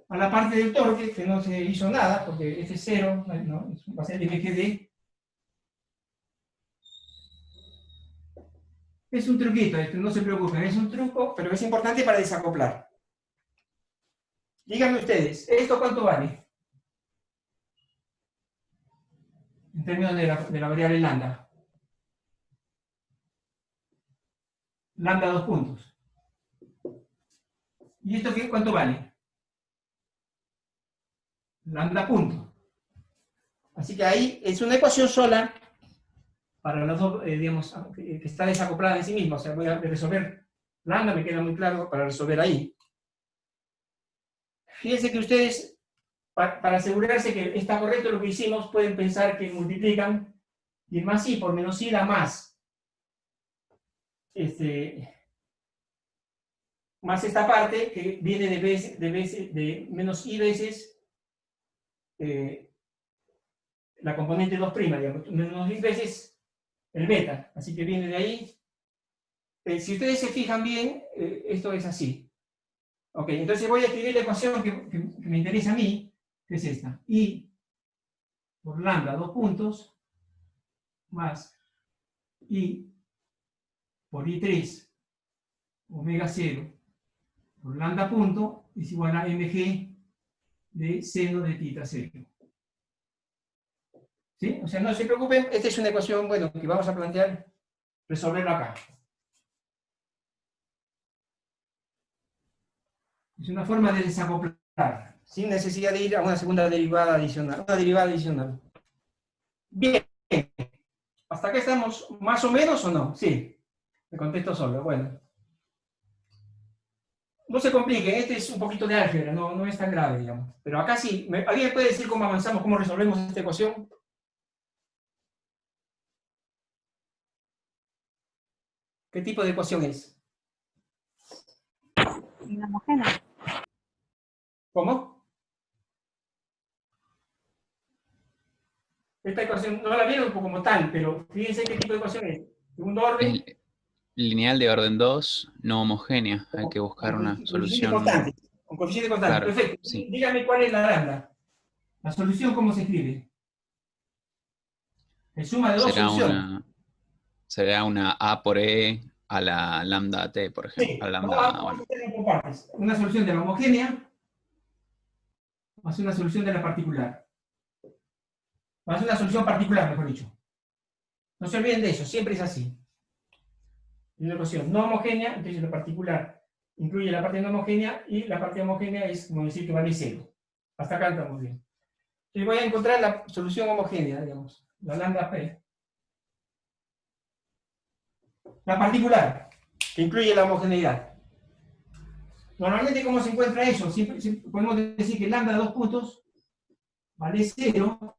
Speaker 7: a la parte del torque, que no se hizo nada, porque este es 0, ¿no? Va a ser mgd. Es un truquito, no se preocupen, es un truco, pero es importante para desacoplar. Díganme ustedes, ¿esto cuánto vale? En términos de la variable lambda. Lambda 2 puntos. ¿Y esto qué, cuánto vale? Lambda punto. Así que ahí es una ecuación sola para los dos, digamos, que está desacoplada en sí misma. O sea, voy a resolver lambda, me queda muy claro para resolver ahí. Fíjense que ustedes, para asegurarse que está correcto lo que hicimos, pueden pensar que multiplican y el más i por menos i da más. Más esta parte que viene de menos i veces la componente 2', digamos, menos i veces el beta, así que viene de ahí. Si ustedes se fijan bien, esto es así. Ok, entonces voy a escribir la ecuación que me interesa a mí, que es esta. I por lambda 2 puntos más I por I3 omega 0 por lambda punto es igual a mg de seno de θ 0. ¿Sí? O sea, no se preocupen, esta es una ecuación, bueno, que vamos a plantear, resolverla acá. Es una forma de desacoplar, sin necesidad de ir a una segunda derivada adicional, una derivada adicional. Bien, ¿hasta acá estamos más o menos o no? Sí, me contesto solo, bueno. No se compliquen, este es un poquito de álgebra, no es tan grave, digamos. Pero acá sí, ¿alguien me puede decir cómo avanzamos, cómo resolvemos esta ecuación? ¿Qué tipo de ecuación es?
Speaker 4: Inhomogénea.
Speaker 7: ¿Cómo? Esta ecuación no la vieron como tal, pero fíjense qué tipo de ecuación es. Segundo orden.
Speaker 5: Lineal de orden 2, no homogénea. Hay que buscar una solución.
Speaker 7: Con coeficiente constante.
Speaker 5: Claro,
Speaker 7: Perfecto.
Speaker 5: sí.
Speaker 7: Dígame cuál es la lambda. La solución, ¿cómo se escribe? Es suma de dos soluciones.
Speaker 5: Será una A por E a la lambda T, por ejemplo.
Speaker 7: Sí,
Speaker 5: A lambda,
Speaker 7: vamos a hacerlo por partes. Una solución de la homogénea más una solución de la particular. Más una solución particular, mejor dicho. No se olviden de eso, siempre es así. Una ecuación no homogénea, entonces la particular incluye la parte no homogénea y la parte homogénea es como decir que vale 0. Hasta acá estamos bien. Entonces voy a encontrar la solución homogénea, digamos, la lambda P. La particular, que incluye la homogeneidad. Normalmente, ¿cómo se encuentra eso? Siempre podemos decir que lambda de 2 puntos vale 0,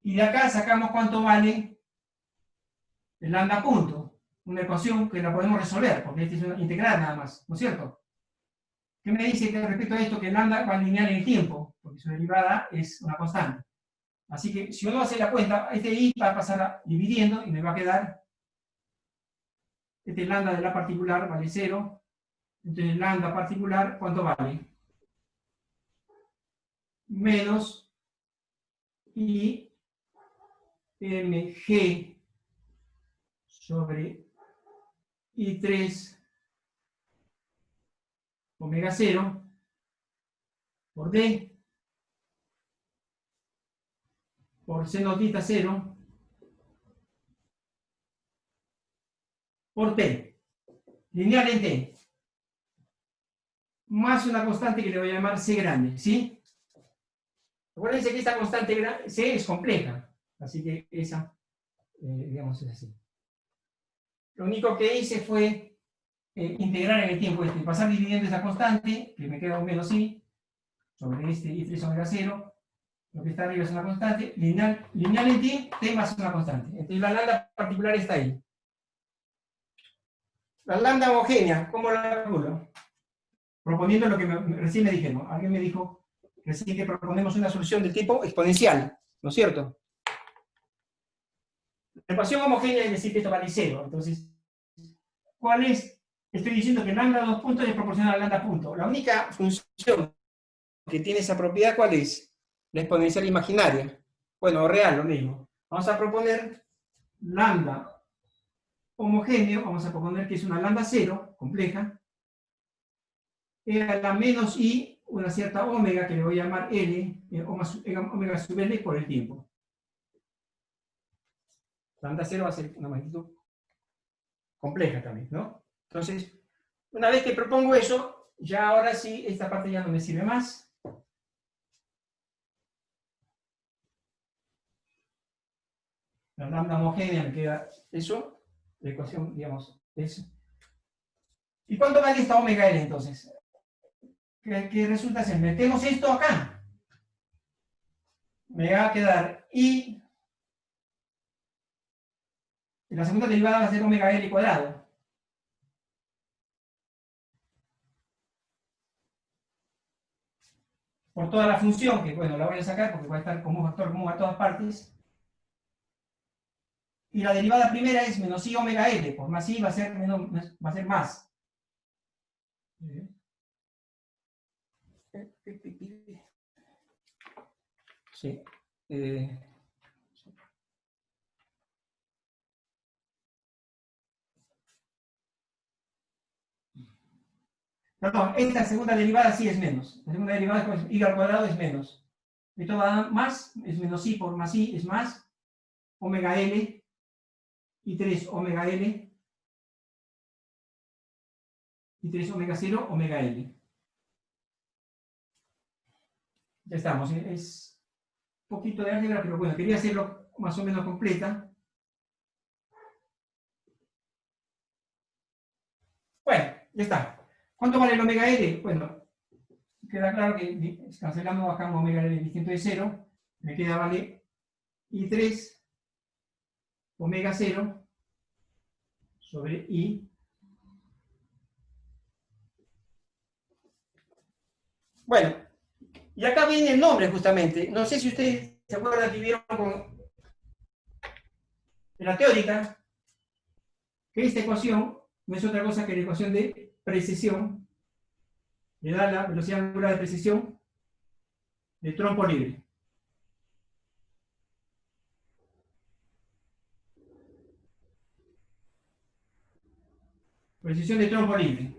Speaker 7: y de acá sacamos cuánto vale el lambda punto. Una ecuación que la podemos resolver, porque esta es una integral nada más, ¿no es cierto? ¿Qué me dice respecto a esto? Que el lambda va lineal en el tiempo, porque su derivada es una constante. Así que si uno hace la cuenta, este i va a pasar dividiendo y me va a quedar este lambda de la particular vale 0. Entonces el lambda particular, ¿cuánto vale? Menos i mg sobre I3 omega 0 por D por seno θ 0 por T, lineal en T, más una constante que le voy a llamar C grande, ¿sí? Acuérdense que esta constante C es compleja, así que esa, digamos, es así. Lo único que hice fue integrar en el tiempo pasar dividiendo esta constante, que me queda un menos i, sobre este i3 omega 0, lo que está arriba es una constante, lineal en t más una constante. Entonces la lambda particular está ahí. La lambda homogénea, ¿cómo la calculo? proponiendo lo que recién me dijeron. Alguien me dijo recién que proponemos una solución de tipo exponencial, ¿no es cierto? La ecuación homogénea es decir que esto vale 0. Entonces, ¿cuál es? Estoy diciendo que lambda 2 puntos es proporcional a lambda punto. La única función que tiene esa propiedad, ¿cuál es? La exponencial imaginaria. Bueno, o real, lo mismo. Vamos a proponer lambda homogéneo, vamos a proponer que es una lambda 0, compleja, a la menos i, una cierta omega, que le voy a llamar L, omega sub L por el tiempo. Lambda 0 va a ser una magnitud compleja también, ¿no? Entonces, una vez que propongo eso, ya ahora sí, esta parte ya no me sirve más. La lambda homogénea me queda eso, la ecuación, digamos, eso. ¿Y cuánto vale esta omega L entonces? ¿Qué resulta ser? Metemos esto acá. Me va a quedar I. Y la segunda derivada va a ser omega L cuadrado. Por toda la función, que bueno, la voy a sacar porque va a estar como un factor común a todas partes. Y la derivada primera es menos I omega L. Por más I va a ser, va a ser más. Sí. Perdón, esta segunda derivada sí es menos. La segunda derivada es I al cuadrado es menos. Esto va a dar más, es menos I por más I es más. Omega L. Y 3 omega L. Y 3 omega 0, omega L. Ya estamos, es un poquito de álgebra, pero bueno, quería hacerlo más o menos completa. Bueno, ya está. ¿Cuánto vale el omega L? Bueno, queda claro que cancelando bajamos omega L distinto de 0, me queda vale I3 omega 0 sobre I. Bueno, y acá viene el nombre justamente. No sé si ustedes se acuerdan que vieron con la teórica que esta ecuación no es otra cosa que la ecuación de precesión. Le da la velocidad angular de precesión de trompo libre. Precesión de trompo libre.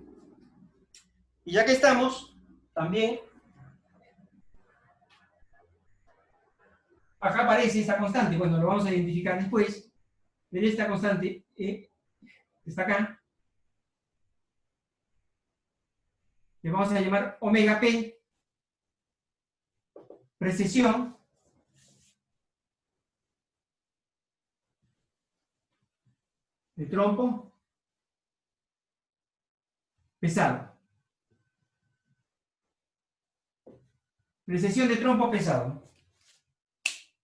Speaker 7: Y ya que estamos, también acá aparece esta constante. Bueno, lo vamos a identificar después. Pero esta constante está acá. Le vamos a llamar omega p, precesión de trompo pesado. Precesión de trompo pesado.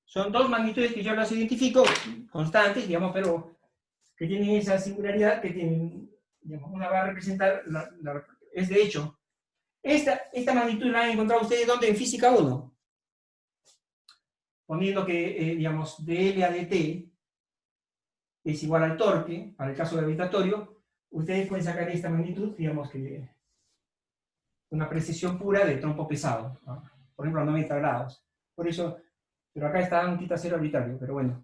Speaker 7: Son dos magnitudes que yo las identifico, constantes, digamos, pero que tienen esa singularidad, que tienen, digamos, una va a representar, es de hecho, esta magnitud la han encontrado ustedes, ¿dónde? En física 1. Poniendo que, digamos, dL a dt es igual al torque, para el caso gravitatorio, ustedes pueden sacar esta magnitud, digamos que una precesión pura de trompo pesado, ¿no? Por ejemplo, a 90 grados. Por eso, pero acá está un θ0 arbitrario, pero bueno.